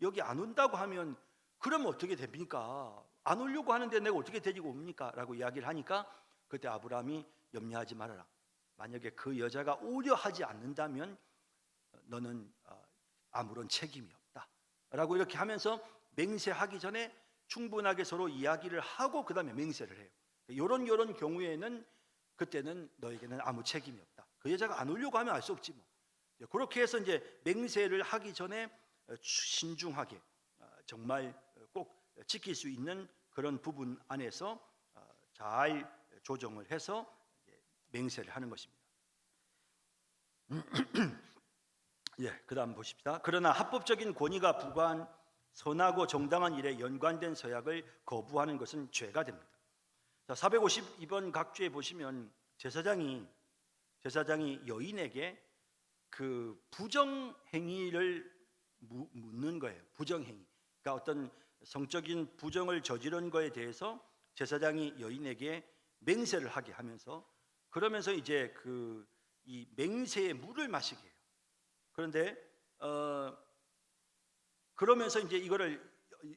여기 안 온다고 하면 그러면 어떻게 됩니까? 안 오려고 하는데 내가 어떻게 데리고 옵니까? 라고 이야기를 하니까 그때 아브라함이 염려하지 말아라. 만약에 그 여자가 오려 하지 않는다면 너는 아무런 책임이 없다 라고 이렇게 하면서 맹세하기 전에 충분하게 서로 이야기를 하고 그 다음에 맹세를 해요. 이런 경우에는 그때는 너에게는 아무 책임이 없다. 그 여자가 안 오려고 하면 알 수 없지 뭐. 그렇게 해서 이제 맹세를 하기 전에 신중하게 정말 꼭 지킬 수 있는 그런 부분 안에서 잘 조정을 해서 맹세를 하는 것입니다. 예, 그다음 보십시다. 그러나 합법적인 권위가 부과한 선하고 정당한 일에 연관된 서약을 거부하는 것은 죄가 됩니다. 자, 452번 각주에 보시면 제사장이 여인에게 그 부정 행위를 묻는 거예요. 부정 행위. 그러니까 어떤 성적인 부정을 저지른 거에 대해서 제사장이 여인에게 맹세를 하게 하면서, 그러면서 이제 이 맹세의 물을 마시게 해요. 그런데 그러면서 이제 이거를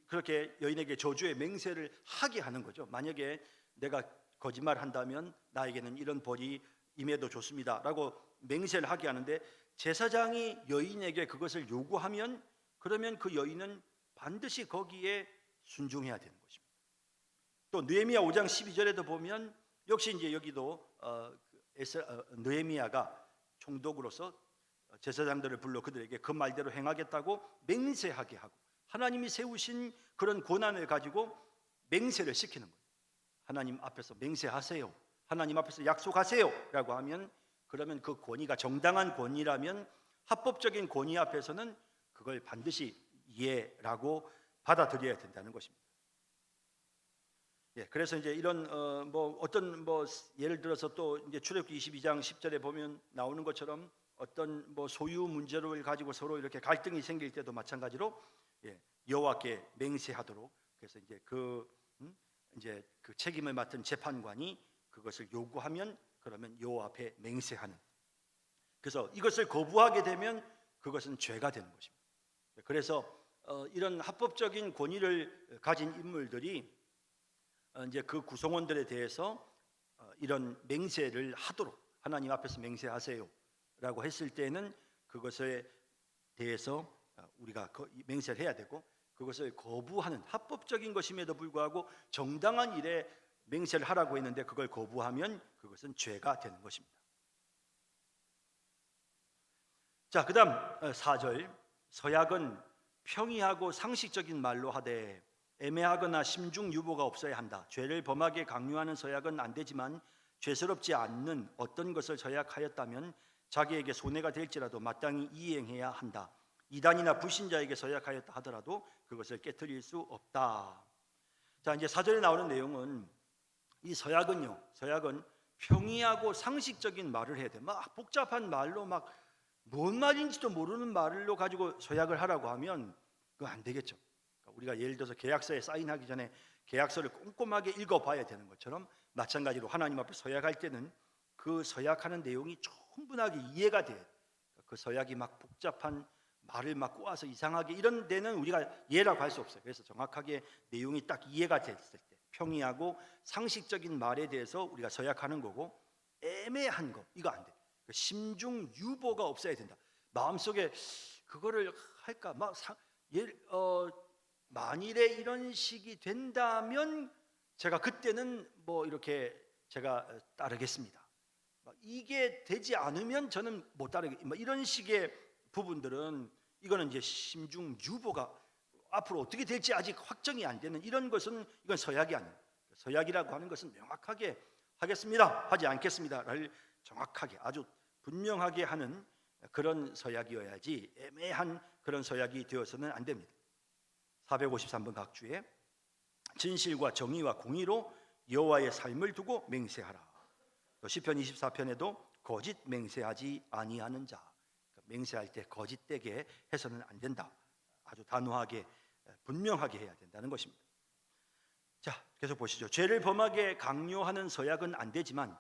그렇게 여인에게 저주의 맹세를 하게 하는 거죠. 만약에 내가 거짓말한다면 나에게는 이런 벌이 임해도 좋습니다라고 맹세를 하게 하는데, 제사장이 여인에게 그것을 요구하면 그러면 그 여인은 반드시 거기에 순종해야 되는 것입니다. 또 느헤미야 5장 12절에도 보면 역시 이제 여기도 느헤미야가 총독으로서 제사장들을 불러 그들에게 그 말대로 행하겠다고 맹세하게 하고, 하나님이 세우신 그런 권한을 가지고 맹세를 시키는 거예요. 하나님 앞에서 맹세하세요, 하나님 앞에서 약속하세요 라고 하면, 그러면 그 권위가 정당한 권위라면 합법적인 권위 앞에서는 그걸 반드시 예라고 받아들여야 된다는 것입니다. 예, 그래서 이제 이런 어떤 예를 들어서 또 이제 출애굽기 22장 10절에 보면 나오는 것처럼 어떤 소유 문제를 가지고 서로 이렇게 갈등이 생길 때도 마찬가지로 여호와께 맹세하도록, 그래서 이제 그 책임을 맡은 재판관이 그것을 요구하면 그러면 여호와 앞에 맹세하는, 그래서 이것을 거부하게 되면 그것은 죄가 되는 것입니다. 그래서 이런 합법적인 권위를 가진 인물들이 이제 그 구성원들에 대해서 이런 맹세를 하도록, 하나님 앞에서 맹세하세요라고 했을 때는 그것에 대해서 우리가 맹세를 해야 되고, 그것을 거부하는, 합법적인 것임에도 불구하고 정당한 일에 맹세를 하라고 했는데 그걸 거부하면 그것은 죄가 되는 것입니다. 자, 그다음 4절, 서약은 평이하고 상식적인 말로 하되 애매하거나 심중 유보가 없어야 한다. 죄를 범하게 강요하는 서약은 안 되지만 죄스럽지 않는 어떤 것을 서약하였다면 자기에게 손해가 될지라도 마땅히 이행해야 한다. 이단이나 불신자에게 서약하였다 하더라도 그것을 깨트릴 수 없다. 자, 이제 4절에 나오는 내용은 이 서약은 평이하고 상식적인 말을 해야 돼. 막 복잡한 말로 막 뭔 말인지도 모르는 말로 가지고 서약을 하라고 하면 그거 안 되겠죠. 그러니까 우리가 예를 들어서 계약서에 사인하기 전에 계약서를 꼼꼼하게 읽어봐야 되는 것처럼, 마찬가지로 하나님 앞에 서약할 때는 그 서약하는 내용이 충분하게 이해가 돼. 그 서약이 막 복잡한 말을 막 꼬아서 이상하게 이런 데는 우리가 예라고 할 수 없어요. 그래서 정확하게 내용이 딱 이해가 됐을 때 평이하고 상식적인 말에 대해서 우리가 서약하는 거고, 애매한 거 이거 안 돼. 심중 유보가 없어야 된다. 마음속에 그거를 할까 만일에 이런 식이 된다면 제가 그때는 뭐 이렇게 제가 따르겠습니다. 이게 되지 않으면 저는 못 따르겠. 이런 식의 부분들은 이거는 이제 심중 유보가 앞으로 어떻게 될지 아직 확정이 안 되는 이런 것은 이건 서약이 아니에요. 서약이라고 하는 것은 명확하게 하겠습니다, 하지 않겠습니다를 정확하게 아주 분명하게 하는 그런 서약이어야지 애매한 그런 서약이 되어서는 안 됩니다. 453번 각주에 진실과 정의와 공의로 여호와의 삶을 두고 맹세하라. 또 시편 24편에도 거짓 맹세하지 아니하는 자, 맹세할 때 거짓되게 해서는 안 된다. 아주 단호하게 분명하게 해야 된다는 것입니다. 자, 계속 보시죠. 죄를 범하게 강요하는 서약은 안 되지만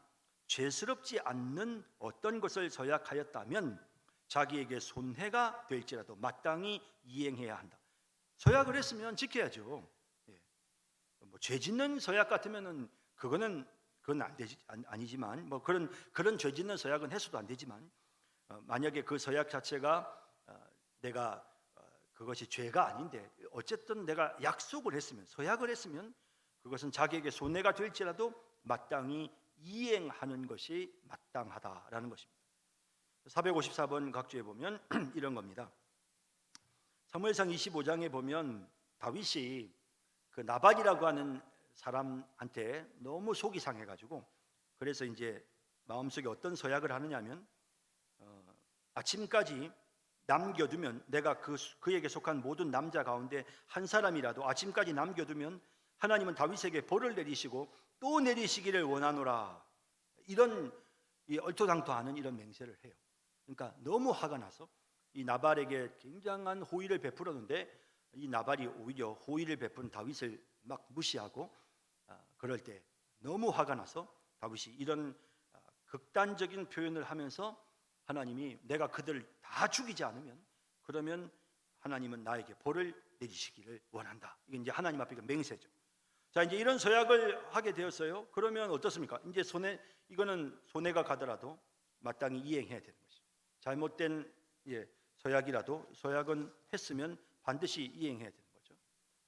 죄스럽지 않는 어떤 것을 서약하였다면 자기에게 손해가 될지라도 마땅히 이행해야 한다. 서약을 했으면 지켜야죠. 뭐 죄 짓는 서약 같으면은 그건 안 되지, 아니지만 뭐 그런 죄 짓는 서약은 해서도 안 되지만 만약에 그 서약 자체가 내가 그것이 죄가 아닌데 어쨌든 내가 약속을 했으면 서약을 했으면 그것은 자기에게 손해가 될지라도 마땅히 이행하는 것이 마땅하다라는 것입니다. 454번 각주에 보면 이런 겁니다. 사무엘상 25장에 보면 다윗이 그 나발이라고 하는 사람한테 너무 속이 상해가지고 그래서 이제 마음속에 어떤 서약을 하느냐면 아침까지 남겨두면 내가 그에게 속한 모든 남자 가운데 한 사람이라도 아침까지 남겨두면 하나님은 다윗에게 벌을 내리시고 또 내리시기를 원하노라. 이런 얼토당토하는 이런 맹세를 해요. 그러니까 너무 화가 나서 이 나발에게 굉장한 호의를 베풀었는데 이 나발이 오히려 호의를 베푼 다윗을 막 무시하고 그럴 때 너무 화가 나서 다윗이 이런 극단적인 표현을 하면서 하나님이 내가 그들을 다 죽이지 않으면 그러면 하나님은 나에게 벌을 내리시기를 원한다. 이게 이제 하나님 앞에 맹세죠. 자, 이제 이런 서약을 하게 되었어요. 그러면 어떻습니까? 이제 이거는 손해가 가더라도 마땅히 이행해야 되는 것이죠. 잘못된 서약이라도 서약은 했으면 반드시 이행해야 되는 거죠.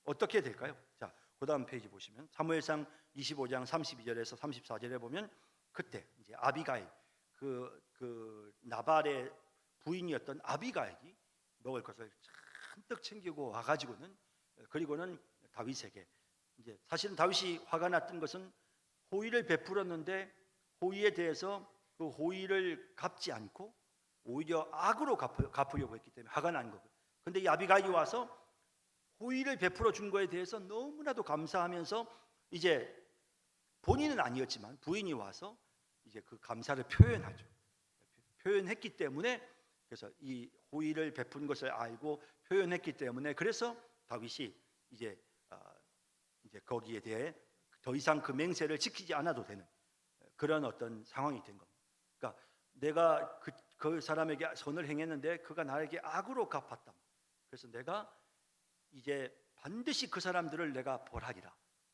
어떻게 될까요? 자, 그다음 페이지 보시면 사무엘상 25장 32절에서 34절에 보면 그때 이제 아비가일 그 나발의 부인이었던 아비가일이 먹을 것을 잔뜩 챙기고 와가지고는 그리고는 다윗에게 이제 사실은 다윗이 화가 났던 것은 호의를 베풀었는데 호의에 대해서 그 호의를 갚지 않고 오히려 악으로 갚으려고 했기 때문에 화가 난 거고요. 근데 이 아비가일이 와서 호의를 베풀어 준 거에 대해서 너무나도 감사하면서 이제 본인은 아니었지만 부인이 와서 이제 그 감사를 표현하죠. 표현했기 때문에 그래서 이 호의를 베푼 것을 알고 표현했기 때문에 그래서 다윗이 이제 거기에 대해 더 이상 그 맹세를 지키지 않아도 되는 그런 어떤 상황이 된 겁니다. 그러니까 내가 그 사람에게 선을 행했는데 그가 나에게 악으로 갚았다. 그래서 내가 이제 반드시 그 사람들을 내가 벌하리라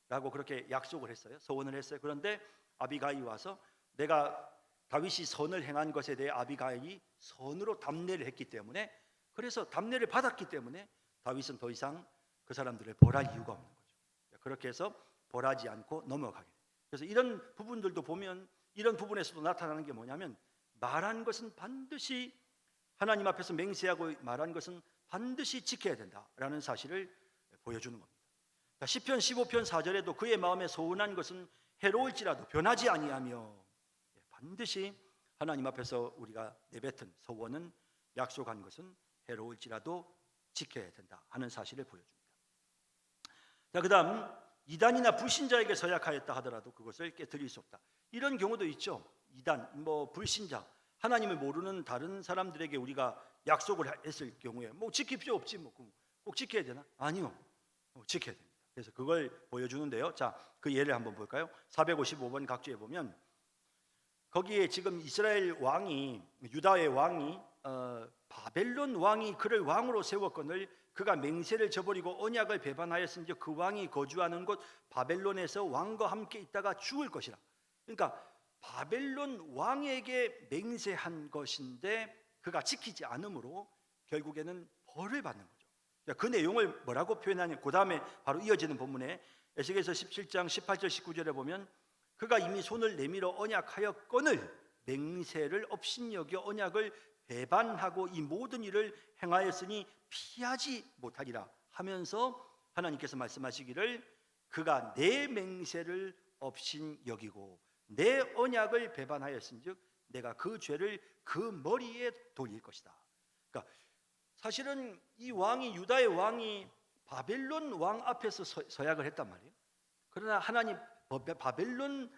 라고 그렇게 약속을 했어요. 서원을 했어요. 그런데 아비가일이 와서 내가 다윗이 선을 행한 것에 대해 아비가일이 선으로 답례를 했기 때문에 그래서 답례를 받았기 때문에 다윗은 더 이상 그 사람들을 벌할 이유가 없는 거죠. 그렇게 해서 벌하지 않고 넘어가게 돼요. 그래서 이런 부분들도 보면 이런 부분에서도 나타나는 게 뭐냐면 말한 것은 반드시 하나님 앞에서 맹세하고 말한 것은 반드시 지켜야 된다라는 사실을 보여주는 겁니다. 시편 15편 4절에도 그의 마음에 소원한 것은 해로울지라도 변하지 아니하며 반드시 하나님 앞에서 우리가 내뱉은 소원은 약속한 것은 해로울지라도 지켜야 된다 하는 사실을 보여줍니다. 자, 그다음 이단이나 불신자에게 서약하였다 하더라도 그것을 깨뜨릴 수 없다. 이런 경우도 있죠. 이단, 불신자, 하나님을 모르는 다른 사람들에게 우리가 약속을 했을 경우에 지킬 필요 없지 꼭 지켜야 되나? 아니요, 지켜야 됩니다. 그래서 그걸 보여주는데요. 자, 그 예를 한번 볼까요? 455번 각주에 보면 거기에 지금 이스라엘 왕이 유다의 왕이 바벨론 왕이 그를 왕으로 세웠거늘 그가 맹세를 저버리고 언약을 배반하였은지 그 왕이 거주하는 곳 바벨론에서 왕과 함께 있다가 죽을 것이라. 그러니까 바벨론 왕에게 맹세한 것인데 그가 지키지 않으므로 결국에는 벌을 받는 거죠. 그 내용을 뭐라고 표현하냐, 그 다음에 바로 이어지는 본문에 에스겔서 17장 18절 19절에 보면 그가 이미 손을 내밀어 언약하였거늘 맹세를 업신여겨 언약을 배반하고 이 모든 일을 행하였으니 피하지 못하리라 하면서 하나님께서 말씀하시기를 그가 내 맹세를 업신여기고 내 언약을 배반하였은즉 내가 그 죄를 그 머리에 돌릴 것이다. 그러니까 사실은 이 왕이, 유다의 왕이 바벨론 왕 앞에서 서약을 했단 말이에요. 그러나 하나님, 바벨론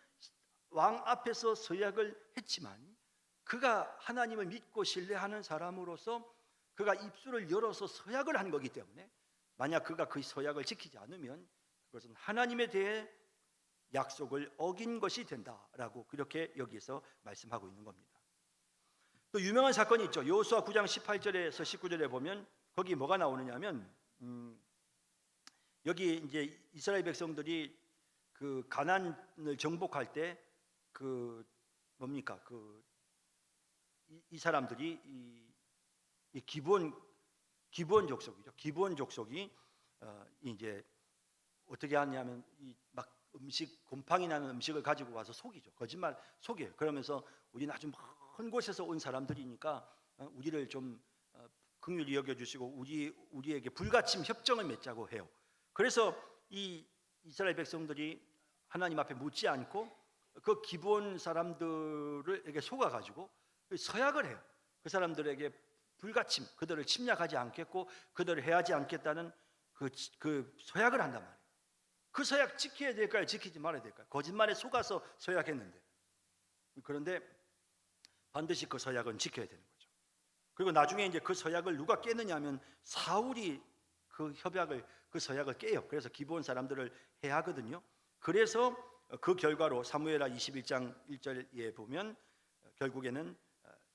왕 앞에서 서약을 했지만 그가 하나님을 믿고 신뢰하는 사람으로서 그가 입술을 열어서 서약을 한 거기 때문에 만약 그가 그 서약을 지키지 않으면 그것은 하나님에 대해 약속을 어긴 것이 된다라고 그렇게 여기서 말씀하고 있는 겁니다. 또 유명한 사건이 있죠. 여호수아 9장 18절에서 19절에 보면 거기 뭐가 나오느냐면 여기 이제 이스라엘 백성들이 그 가나안을 정복할 때 그 뭡니까 이 사람들이 이 기본 족속이죠. 기본 족속이 이제 어떻게 하냐면 이 막 음식 곰팡이 나는 음식을 가지고 와서 속이죠. 거짓말 속여요. 그러면서 우리는 아주 먼 곳에서 온 사람들이니까 우리를 좀 긍휼히 여겨주시고 우리에게 불가침 협정을 맺자고 해요. 그래서 이 이스라엘 백성들이 하나님 앞에 묻지 않고 그 기본 사람들에게 속아가지고 서약을 해요. 그 사람들에게 불가침, 그들을 침략하지 않겠고 그들을 해하지 않겠다는 그 서약을 한단 말이에요. 그 서약 지켜야 될까요? 지키지 말아야 될까요? 거짓말에 속아서 서약했는데, 그런데 반드시 그 서약은 지켜야 되는 거죠. 그리고 나중에 이제 그 서약을 누가 깨느냐 하면 사울이 그 서약을 깨요. 그래서 기본 사람들을 해하거든요. 그래서 그 결과로 사무엘하 21장 1절에 보면 결국에는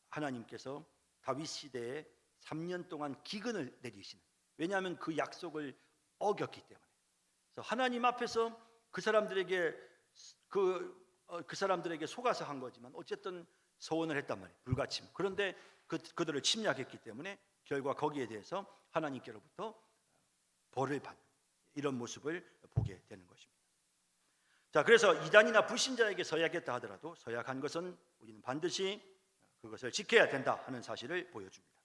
하나님께서 다윗 시대에 3년 동안 기근을 내리시는, 왜냐하면 그 약속을 어겼기 때문에. 그래서 하나님 앞에서 그 사람들에게 속아서 한 거지만 어쨌든 서원을 했단 말이에요. 불가침. 그런데 그들을 침략했기 때문에 결과 거기에 대해서 하나님께로부터 벌을 받는 이런 모습을 보게 되는 것입니다. 자, 그래서 이단이나 불신자에게 서약했다 하더라도 서약한 것은 우리는 반드시 그것을 지켜야 된다 하는 사실을 보여줍니다.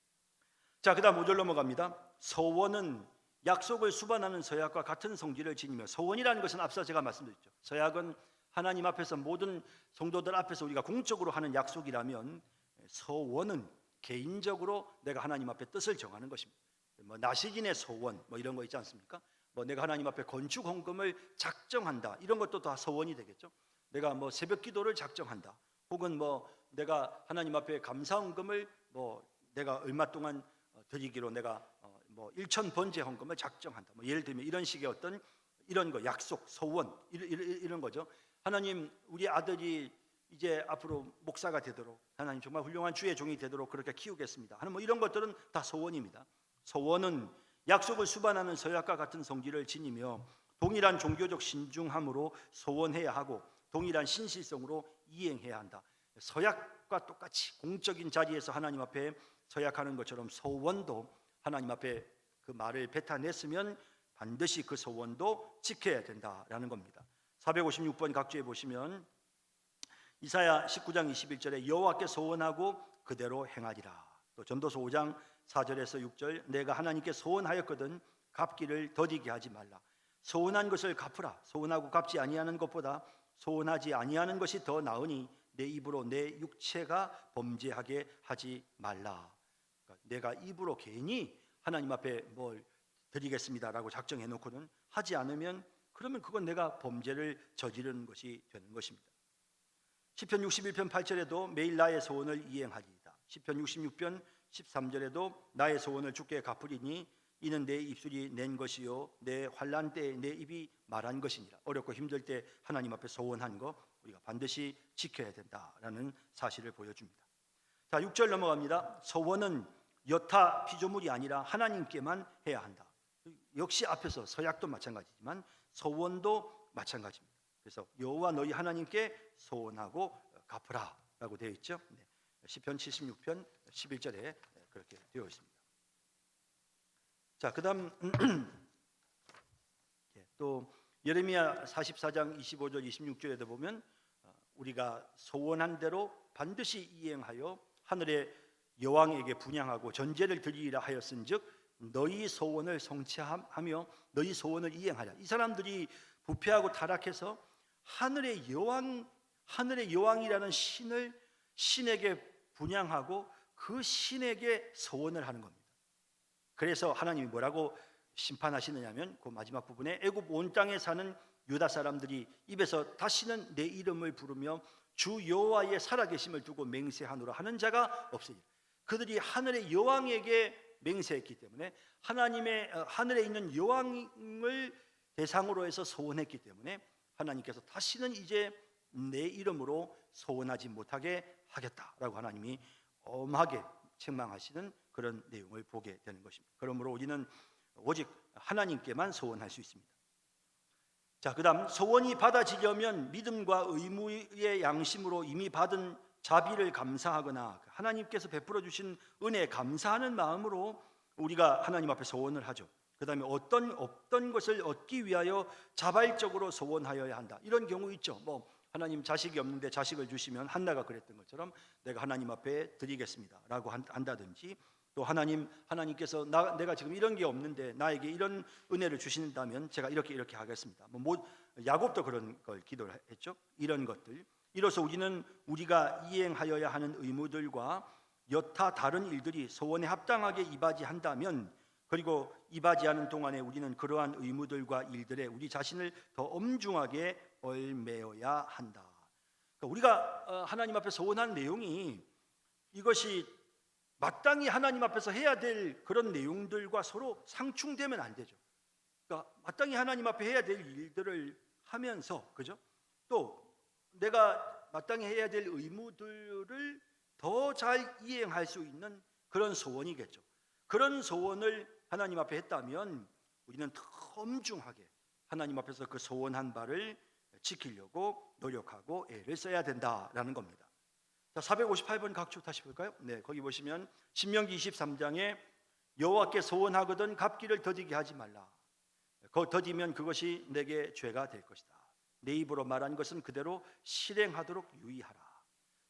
자, 그다음 5절 넘어갑니다. 서원은 약속을 수반하는 서약과 같은 성질을 지니며, 서원이라는 것은 앞서 제가 말씀드렸죠. 서약은 하나님 앞에서 모든 성도들 앞에서 우리가 공적으로 하는 약속이라면 서원은 개인적으로 내가 하나님 앞에 뜻을 정하는 것입니다. 뭐 나시긴의 서원 뭐 이런 거 있지 않습니까? 뭐 내가 하나님 앞에 건축 헌금을 작정한다, 이런 것도 다 서원이 되겠죠. 내가 뭐 새벽 기도를 작정한다, 혹은 뭐 내가 하나님 앞에 감사 헌금을 뭐 내가 얼마 동안 드리기로 내가 뭐 1천 번제 헌금을 작정한다, 뭐 예를 들면 이런 식의 어떤 이런 거 약속, 서원 이런 거죠. 하나님, 우리 아들이 이제 앞으로 목사가 되도록, 하나님 정말 훌륭한 주의 종이 되도록 그렇게 키우겠습니다 하는 뭐 이런 것들은 다 서원입니다. 서원은 약속을 수반하는 서약과 같은 성질을 지니며 동일한 종교적 신중함으로 서원해야 하고 동일한 신실성으로 이행해야 한다. 서약과 똑같이 공적인 자리에서 하나님 앞에 서약하는 것처럼 서원도 하나님 앞에 그 말을 뱉어냈으면 반드시 그 서원도 지켜야 된다라는 겁니다. 456번 각주에 보시면 이사야 19장 21절에 여호와께 서원하고 그대로 행하리라. 또 전도서 5장 4절에서 6절 내가 하나님께 서원하였거든 갚기를 더디게 하지 말라. 서원한 것을 갚으라. 서원하고 갚지 아니하는 것보다 서원하지 아니하는 것이 더 나으니 내 입으로 내 육체가 범죄하게 하지 말라. 그러니까 내가 입으로 괜히 하나님 앞에 뭘 드리겠습니다라고 작정해 놓고는 하지 않으면 그러면 그건 내가 범죄를 저지르는 것이 되는 것입니다. 시편 61편 8절에도 매일 나의 소원을 이행하리이다. 시편 66편 13절에도 나의 소원을 주께 갚으리니 이는 내 입술이 낸 것이요 내 환난 때에 내 입이 말한 것이니라. 어렵고 힘들 때 하나님 앞에 소원한 거 우리가 반드시 지켜야 된다라는 사실을 보여줍니다. 자, 6절 넘어갑니다. 소원은 여타 피조물이 아니라 하나님께만 해야 한다. 역시 앞에서 서약도 마찬가지지만 소원도 마찬가지입니다. 그래서 여호와 너희 하나님께 소원하고 갚으라라고 되어 있죠. 시편 76편 11절에 그렇게 되어 있습니다. 자, 그다음 또 예레미야 44장 25절 26절에도 보면 우리가 소원한 대로 반드시 이행하여 하늘의 여왕에게 분향하고 전제를 드리리라 하였은즉 너희 소원을 성취하며 너희 소원을 이행하라. 이 사람들이 부패하고 타락해서 하늘의 여왕이라는 신에게 분향하고 그 신에게 소원을 하는 겁니다. 그래서 하나님이 뭐라고 심판하시느냐면 그 마지막 부분에 애굽 온 땅에 사는 유다 사람들이 입에서 다시는 내 이름을 부르며 주 여호와의 살아계심을 두고 맹세하노라 하는 자가 없으니 그들이 하늘의 여왕에게 맹세했기 때문에 하늘에 있는 여왕을 대상으로 해서 소원했기 때문에 하나님께서 다시는 이제 내 이름으로 소원하지 못하게 하겠다라고 하나님이 엄하게 책망하시는 그런 내용을 보게 되는 것입니다. 그러므로 우리는 오직 하나님께만 소원할 수 있습니다. 자, 그다음 소원이 받아지려면 믿음과 의무의 양심으로 이미 받은 자비를 감사하거나 하나님께서 베풀어 주신 은혜에 감사하는 마음으로 우리가 하나님 앞에 소원을 하죠. 그다음에 어떤 것을 얻기 위하여 자발적으로 소원하여야 한다. 이런 경우 있죠. 하나님 자식이 없는데 자식을 주시면 한나가 그랬던 것처럼 내가 하나님 앞에 드리겠습니다라고 한다든지 또 하나님께서 내가 지금 이런 게 없는데 나에게 이런 은혜를 주신다면 제가 이렇게 하겠습니다. 야곱도 그런 걸 기도를 했죠. 이런 것들 이로써 우리는 우리가 이행하여야 하는 의무들과 여타 다른 일들이 소원에 합당하게 이바지한다면 그리고 이바지하는 동안에 우리는 그러한 의무들과 일들에 우리 자신을 더 엄중하게 얽매여야 한다. 그러니까 우리가 하나님 앞에 소원한 내용이 이것이 마땅히 하나님 앞에서 해야 될 그런 내용들과 서로 상충되면 안 되죠. 그러니까 마땅히 하나님 앞에 해야 될 일들을 하면서 그죠? 또 내가 마땅히 해야 될 의무들을 더 잘 이행할 수 있는 그런 소원이겠죠. 그런 소원을 하나님 앞에 했다면 우리는 더 엄중하게 하나님 앞에서 그 소원한 바를 지키려고 노력하고 애를 써야 된다라는 겁니다. 자, 458번 각주 다시 볼까요? 네, 거기 보시면 신명기 23장에 여호와께 소원하거든 갚기를 더디게 하지 말라. 더디면 그것이 내게 죄가 될 것이다. 내 입으로 말한 것은 그대로 실행하도록 유의하라.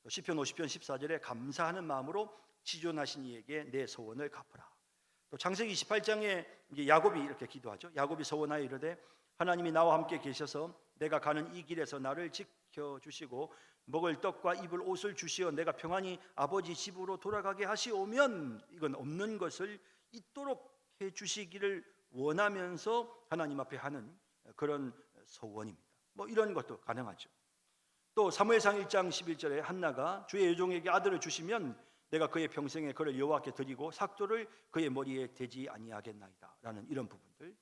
시편 50편 14절에 감사하는 마음으로 지존하신 이에게 내 소원을 갚으라. 또 창세기 28장에 이제 야곱이 이렇게 기도하죠. 야곱이 소원하여 이르되 하나님이 나와 함께 계셔서 내가 가는 이 길에서 나를 지켜주시고 먹을 떡과 입을 옷을 주시어 내가 평안히 아버지 집으로 돌아가게 하시오면 이건 없는 것을 있도록 해주시기를 원하면서 하나님 앞에 하는 그런 소원입니다. 이런 것도 가능하죠. 또 사무엘상 1장 11절에 한나가 주의 여종에게 아들을 주시면 내가 그의 평생에 그를 여호와께 드리고 삭도를 그의 머리에 대지 아니하겠나이다 라는 이런 부분들.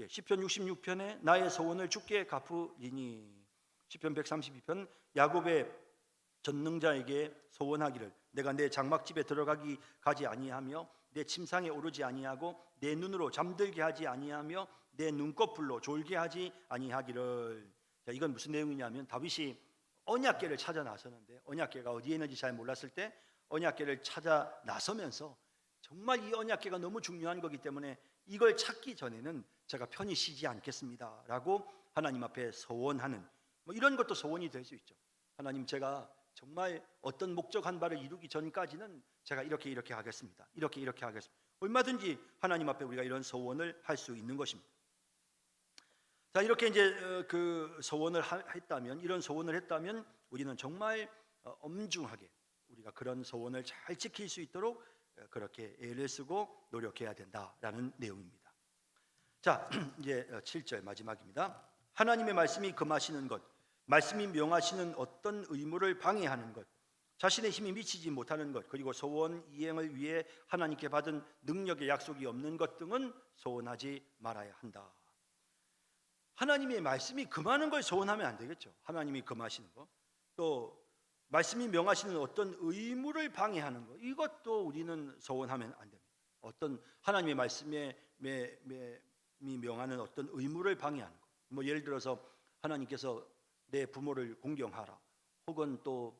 시편 66편에 나의 소원을 주께 갚으리니, 시편 132편 야곱의 전능자에게 소원하기를 내가 내 장막집에 가지 아니하며 내 침상에 오르지 아니하고 내 눈으로 잠들게 하지 아니하며 내 눈꺼풀로 졸게 하지 아니하기를. 자, 이건 무슨 내용이냐면 다윗이 언약궤를 찾아 나서는데 언약궤가 어디에 있는지 잘 몰랐을 때 언약궤를 찾아 나서면서 정말 이 언약궤가 너무 중요한 거기 때문에 이걸 찾기 전에는 제가 편히 쉬지 않겠습니다 라고 하나님 앞에 소원하는 이런 것도 소원이 될 수 있죠. 하나님, 제가 정말 어떤 목적한 바를 이루기 전까지는 제가 이렇게 하겠습니다. 이렇게 하겠습니다. 얼마든지 하나님 앞에 우리가 이런 소원을 할 수 있는 것입니다. 자, 이렇게 이제 그 소원을 했다면, 이런 소원을 했다면 우리는 정말 엄중하게 우리가 그런 소원을 잘 지킬 수 있도록 그렇게 애를 쓰고 노력해야 된다라는 내용입니다. 자, 이제 7절 마지막입니다. 하나님의 말씀이 금하시는 것, 말씀이 명하시는 어떤 의무를 방해하는 것, 자신의 힘이 미치지 못하는 것, 그리고 소원 이행을 위해 하나님께 받은 능력의 약속이 없는 것 등은 소원하지 말아야 한다. 하나님의 말씀이 금하는 걸 소원하면 안 되겠죠. 하나님이 금하시는 거, 또 말씀이 명하시는 어떤 의무를 방해하는 것, 이것도 우리는 소원하면 안 됩니다. 어떤 하나님의 말씀에 명하는 어떤 의무를 방해하는 것, 예를 들어서 하나님께서 내 부모를 공경하라, 혹은 또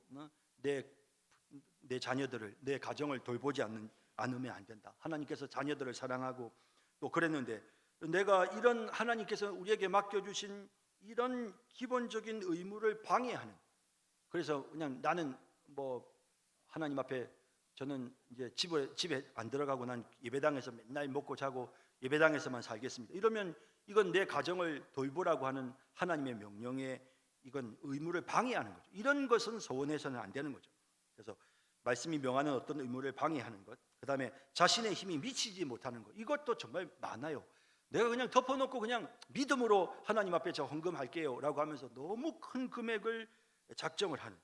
내 자녀들을, 내 가정을 돌보지 않으면 안 된다. 하나님께서 자녀들을 사랑하고 또 그랬는데, 내가 이런 하나님께서 우리에게 맡겨주신 이런 기본적인 의무를 방해하는, 그래서 그냥 나는 뭐 하나님 앞에, 저는 이제 집에 안 들어가고 난 예배당에서 맨날 먹고 자고 예배당에서만 살겠습니다, 이러면 이건 내 가정을 돌보라고 하는 하나님의 명령에 이건 의무를 방해하는 거죠. 이런 것은 소원해서는 안 되는 거죠. 그래서 말씀이 명하는 어떤 의무를 방해하는 것, 그 다음에 자신의 힘이 미치지 못하는 것, 이것도 정말 많아요. 내가 그냥 덮어놓고 그냥 믿음으로 하나님 앞에 저 헌금할게요 라고 하면서 너무 큰 금액을 작정을 하는,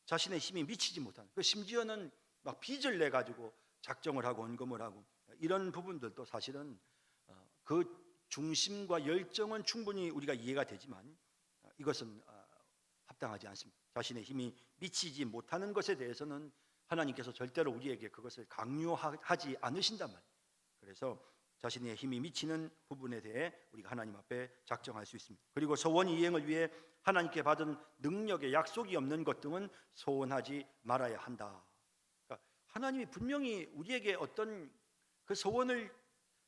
자신의 힘이 미치지 못하는, 심지어는 막 빚을 내 가지고 작정을 하고 헌금을 하고, 이런 부분들도 사실은 그 중심과 열정은 충분히 우리가 이해가 되지만 이것은 합당하지 않습니다. 자신의 힘이 미치지 못하는 것에 대해서는 하나님께서 절대로 우리에게 그것을 강요하지 않으신단 말이에요. 그래서 자신의 힘이 미치는 부분에 대해 우리가 하나님 앞에 작정할 수 있습니다. 그리고 소원 이행을 위해 하나님께 받은 능력의 약속이 없는 것 등은 소원하지 말아야 한다. 그러니까 하나님이 분명히 우리에게 어떤 그 소원을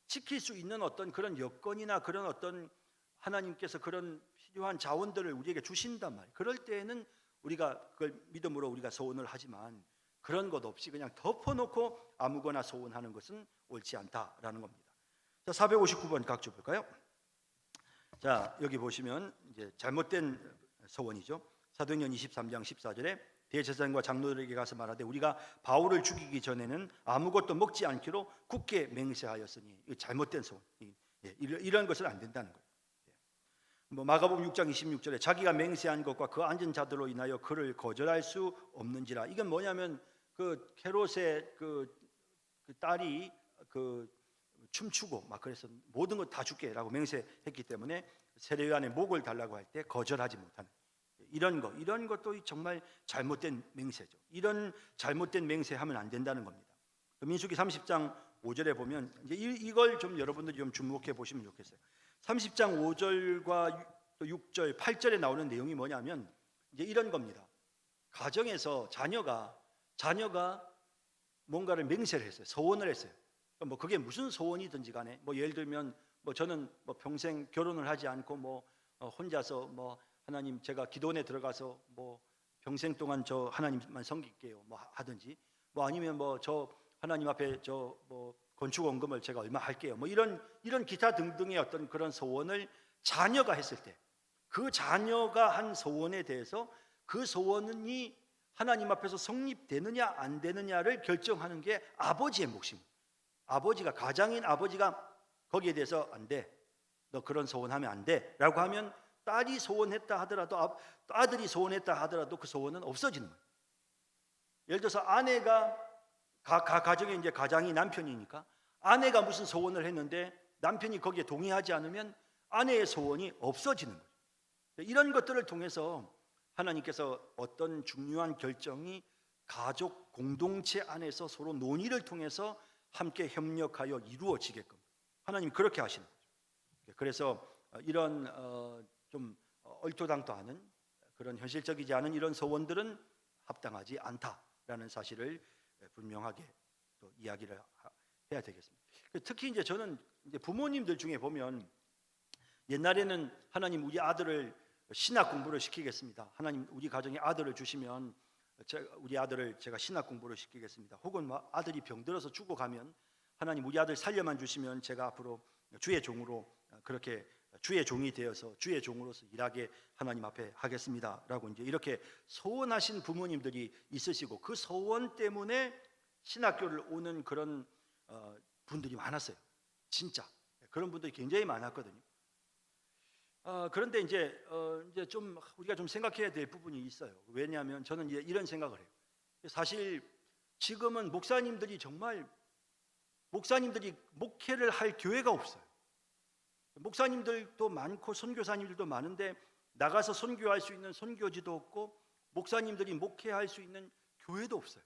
지킬 수 있는 어떤 그런 여건이나 그런 어떤 하나님께서 그런 필요한 자원들을 우리에게 주신단 말이에요. 그럴 때에는 우리가 그걸 믿음으로 우리가 소원을 하지만, 그런 것 없이 그냥 덮어놓고 아무거나 소원하는 것은 옳지 않다라는 겁니다. 자, 459번 각주 볼까요? 자, 여기 보시면 이제 잘못된 소원이죠. 사도행전 23장 14절에 대제사장과 장로들에게 가서 말하되 우리가 바울을 죽이기 전에는 아무것도 먹지 않기로 굳게 맹세하였으니, 이 잘못된 소원, 이런 것은 안 된다는 거예요. 뭐 마가복음 6장 26절에 자기가 맹세한 것과 그 앉은 자들로 인하여 그를 거절할 수 없는지라. 이건 뭐냐면 그 헤롯의 그 딸이 춤추고 막 그래서 모든 것 다 줄게라고 맹세했기 때문에 세례요한의 목을 달라고 할 때 거절하지 못하는 이런 것도 정말 잘못된 맹세죠. 이런 잘못된 맹세하면 안 된다는 겁니다. 민수기 30장 5절에 보면 이제 이걸 좀 여러분들이 좀 주목해 보시면 좋겠어요. 30장 5절과 6절, 8절에 나오는 내용이 뭐냐면 이제 이런 겁니다. 가정에서 자녀가 뭔가를 맹세를 했어요. 소원을 했어요. 뭐 그게 무슨 소원이든지 간에, 뭐 예를 들면 뭐 저는 뭐 평생 결혼을 하지 않고 뭐 혼자서 뭐 하나님 제가 기도원에 들어가서 뭐 평생 동안 저 하나님만 섬길게요 뭐 하든지, 뭐 아니면 뭐 저 하나님 앞에 저 뭐 건축 원금을 제가 얼마 할게요 뭐 이런 기타 등등의 어떤 그런 소원을 자녀가 했을 때, 그 자녀가 한 소원에 대해서 그 소원이 하나님 앞에서 성립되느냐 안 되느냐를 결정하는 게 아버지의 몫입니다. 아버지가, 가장인 아버지가 거기에 대해서 안 돼, 너 그런 소원하면 안 돼 라고 하면 딸이 소원했다 하더라도, 아들이 소원했다 하더라도 그 소원은 없어지는 거예요. 예를 들어서 아내가 가정에 이제 가장이 남편이니까 아내가 무슨 소원을 했는데 남편이 거기에 동의하지 않으면 아내의 소원이 없어지는 거예요. 이런 것들을 통해서 하나님께서 어떤 중요한 결정이 가족 공동체 안에서 서로 논의를 통해서 함께 협력하여 이루어지게끔 하나님이 그렇게 하시는 거죠. 그래서 이런 좀 얼토당토 않은 그런 현실적이지 않은 이런 소원들은 합당하지 않다라는 사실을 분명하게 또 이야기를 해야 되겠습니다. 특히 이제 저는 이제 부모님들 중에 보면 옛날에는 하나님 우리 아들을 신학 공부를 시키겠습니다. 하나님 우리 가정에 아들을 주시면 우리 아들을 제가 신학 공부를 시키겠습니다. 혹은 뭐 아들이 병들어서 죽어가면 하나님 우리 아들 살려만 주시면 제가 앞으로 주의 종으로 그렇게 주의 종이 되어서 주의 종으로서 일하게 하나님 앞에 하겠습니다라고 이제 이렇게 소원하신 부모님들이 있으시고, 그 소원 때문에 신학교를 오는 그런 분들이 많았어요. 진짜 그런 분들이 굉장히 많았거든요. 그런데 이제 좀 우리가 좀 생각해야 될 부분이 있어요. 왜냐하면 저는 이제 이런 생각을 해요. 사실 지금은 목사님들이 목회를 할 교회가 없어요. 목사님들도 많고 선교사님들도 많은데 나가서 선교할 수 있는 선교지도 없고 목사님들이 목회할 수 있는 교회도 없어요.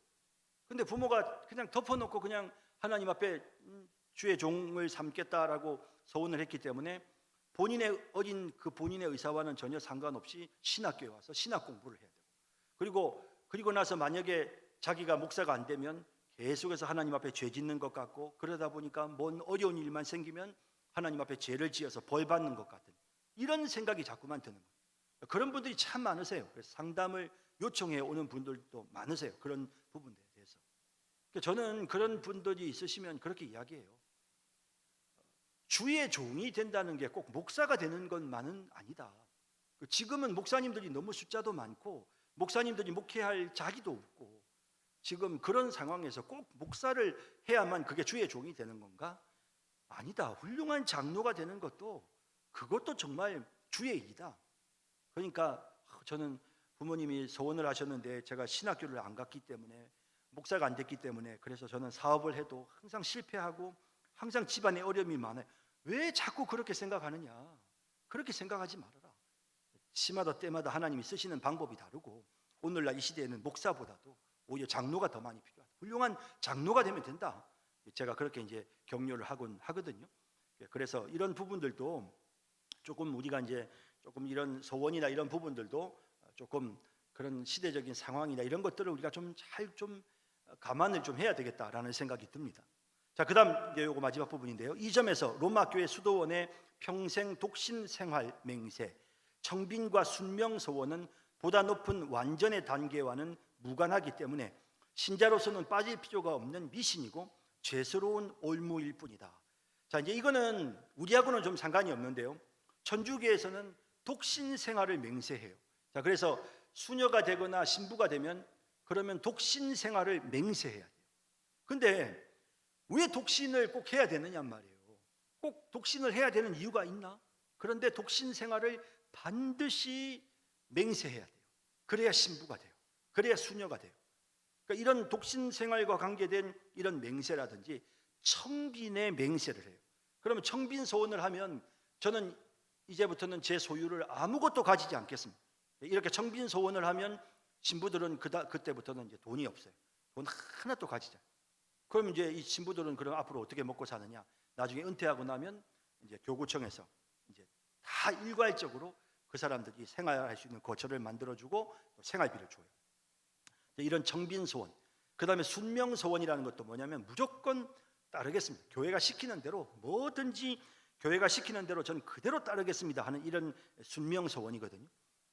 근데 부모가 그냥 덮어놓고 그냥 하나님 앞에 주의 종을 삼겠다라고 소원을 했기 때문에 본인의 의사와는 전혀 상관없이 신학교에 와서 신학 공부를 해야 돼요. 그리고 나서 만약에 자기가 목사가 안 되면 계속해서 하나님 앞에 죄 짓는 것 같고, 그러다 보니까 뭔 어려운 일만 생기면 하나님 앞에 죄를 지어서 벌 받는 것 같은 이런 생각이 자꾸만 드는 거예요. 그런 분들이 참 많으세요. 그래서 상담을 요청해 오는 분들도 많으세요. 그런 부분들에 대해서. 저는 그런 분들이 있으시면 그렇게 이야기해요. 주의 종이 된다는 게 꼭 목사가 되는 것만은 아니다. 지금은 목사님들이 너무 숫자도 많고 목사님들이 목회할 자기도 없고, 지금 그런 상황에서 꼭 목사를 해야만 그게 주의 종이 되는 건가? 아니다. 훌륭한 장로가 되는 것도 그것도 정말 주의 일이다. 그러니까 저는 부모님이 소원을 하셨는데 제가 신학교를 안 갔기 때문에, 목사가 안 됐기 때문에, 그래서 저는 사업을 해도 항상 실패하고 항상 집안에 어려움이 많아요. 왜 자꾸 그렇게 생각하느냐? 그렇게 생각하지 말아라. 시마다 때마다 하나님이 쓰시는 방법이 다르고, 오늘날 이 시대에는 목사보다도 오히려 장로가 더 많이 필요하다. 훌륭한 장로가 되면 된다. 제가 그렇게 이제 격려를 하곤 하거든요. 그래서 이런 부분들도 조금 우리가 이제 조금 이런 소원이나 이런 부분들도 조금 그런 시대적인 상황이나 이런 것들을 우리가 좀 잘 좀 감안을 좀 해야 되겠다라는 생각이 듭니다. 자, 그다음 이제 요거 마지막 부분인데요. 이 점에서 로마 교회 수도원의 평생 독신 생활 맹세, 청빈과 순명 소원은 보다 높은 완전의 단계와는 무관하기 때문에 신자로서는 빠질 필요가 없는 미신이고 죄스러운 올무일 뿐이다. 자, 이제 이거는 우리하고는 좀 상관이 없는데요. 천주교에서는 독신 생활을 맹세해요. 자, 그래서 수녀가 되거나 신부가 되면 그러면 독신 생활을 맹세해야 돼요. 근데 왜 독신을 꼭 해야 되느냐 말이에요. 꼭 독신을 해야 되는 이유가 있나? 그런데 독신 생활을 반드시 맹세해야 돼요. 그래야 신부가 돼요. 그래야 수녀가 돼요. 그러니까 이런 독신 생활과 관계된 이런 맹세라든지 청빈의 맹세를 해요. 그러면 청빈 소원을 하면 저는 이제부터는 제 소유를 아무것도 가지지 않겠습니다. 이렇게 청빈 소원을 하면 신부들은 그때부터는 이제 돈이 없어요. 돈 하나도 가지지 않아요. 그럼 이제 이 신부들은 그럼 앞으로 어떻게 먹고 사느냐? 나중에 은퇴하고 나면 이제 교구청에서 이제 다 일괄적으로 그 사람들이 생활할 수 있는 거처를 만들어주고 생활비를 줘요. 이런 청빈 소원. 그다음에 순명 소원이라는 것도 뭐냐면 무조건 따르겠습니다. 교회가 시키는 대로 뭐든지 교회가 시키는 대로 저는 그대로 따르겠습니다 하는 이런 순명 소원이거든요.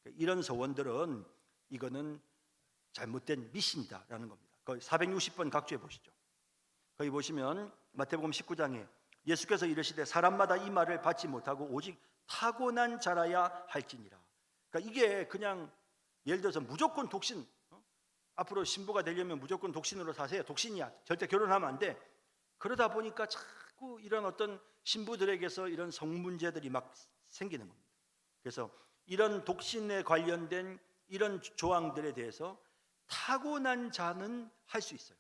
이런 소원들은 이거는 잘못된 미신이다라는 겁니다. 거기 460번 각주해 보시죠. 거기 보시면 마태복음 19장에 예수께서 이르시되 사람마다 이 말을 받지 못하고 오직 타고난 자라야 할지니라. 그러니까 이게 그냥 예를 들어서 무조건 독신, 앞으로 신부가 되려면 무조건 독신으로 사세요. 독신이야. 절대 결혼하면 안 돼. 그러다 보니까 자꾸 이런 어떤 신부들에게서 이런 성문제들이 막 생기는 겁니다. 그래서 이런 독신에 관련된 이런 조항들에 대해서 타고난 자는 할 수 있어요.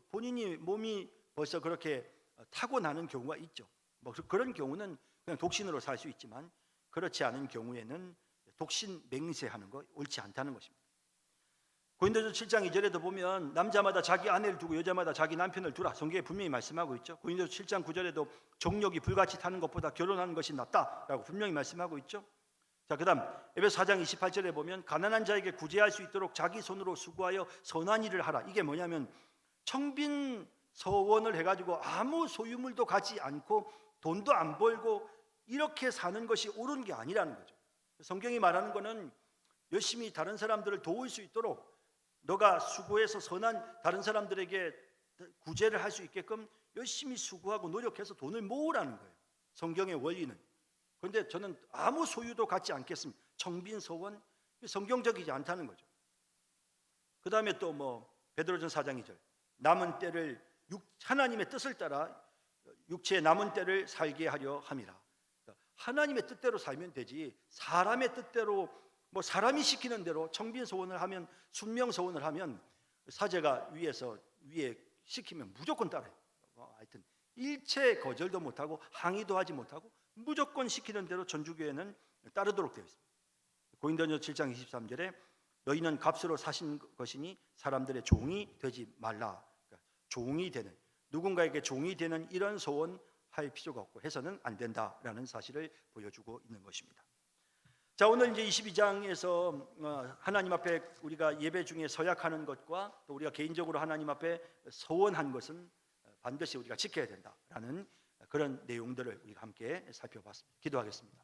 본인이 몸이 벌써 그렇게 타고나는 경우가 있죠. 뭐 그런 경우는 그냥 독신으로 살 수 있지만, 그렇지 않은 경우에는 독신 맹세하는 거 옳지 않다는 것입니다. 고린도서 7장 2절에도 보면 남자마다 자기 아내를 두고 여자마다 자기 남편을 두라, 성경에 분명히 말씀하고 있죠. 고린도서 7장 9절에도 정욕이 불같이 타는 것보다 결혼하는 것이 낫다라고 분명히 말씀하고 있죠. 자, 그다음 에베소 4장 28절에 보면 가난한 자에게 구제할 수 있도록 자기 손으로 수고하여 선한 일을 하라. 이게 뭐냐면 청빈 서원을 해가지고 아무 소유물도 갖지 않고 돈도 안 벌고 이렇게 사는 것이 옳은 게 아니라는 거죠. 성경이 말하는 거는 열심히 다른 사람들을 도울 수 있도록 너가 수고해서 선한 다른 사람들에게 구제를 할 수 있게끔 열심히 수고하고 노력해서 돈을 모으라는 거예요. 성경의 원리는. 그런데 저는 아무 소유도 갖지 않겠습니다. 청빈 소원, 성경적이지 않다는 거죠. 그 다음에 또 뭐 베드로전서 4장 2절 남은 때를 하나님의 뜻을 따라 육체의 남은 때를 살게 하려 함이라. 하나님의 뜻대로 살면 되지, 사람의 뜻대로 뭐 사람이 시키는 대로 청빈 소원을 하면, 순명 소원을 하면 사제가 위에 시키면 무조건 따라요. 하여튼 일체 거절도 못하고 항의도 하지 못하고 무조건 시키는 대로 천주교회는 따르도록 되어 있습니다. 고린도전서 7장 23절에 너희는 값으로 사신 것이니 사람들의 종이 되지 말라. 그러니까 종이 되는, 누군가에게 종이 되는 이런 소원 할 필요가 없고 해서는 안 된다라는 사실을 보여주고 있는 것입니다. 자, 자, 오늘 이제 22장에서 하나님 앞에 우리가 예배 중에 서약하는 것과 또 우리가 개인적으로 하나님 앞에 서원한 것은 반드시 우리가 지켜야 된다라는 그런 내용들을 우리가 함께 살펴봤습니다. 기도하겠습니다.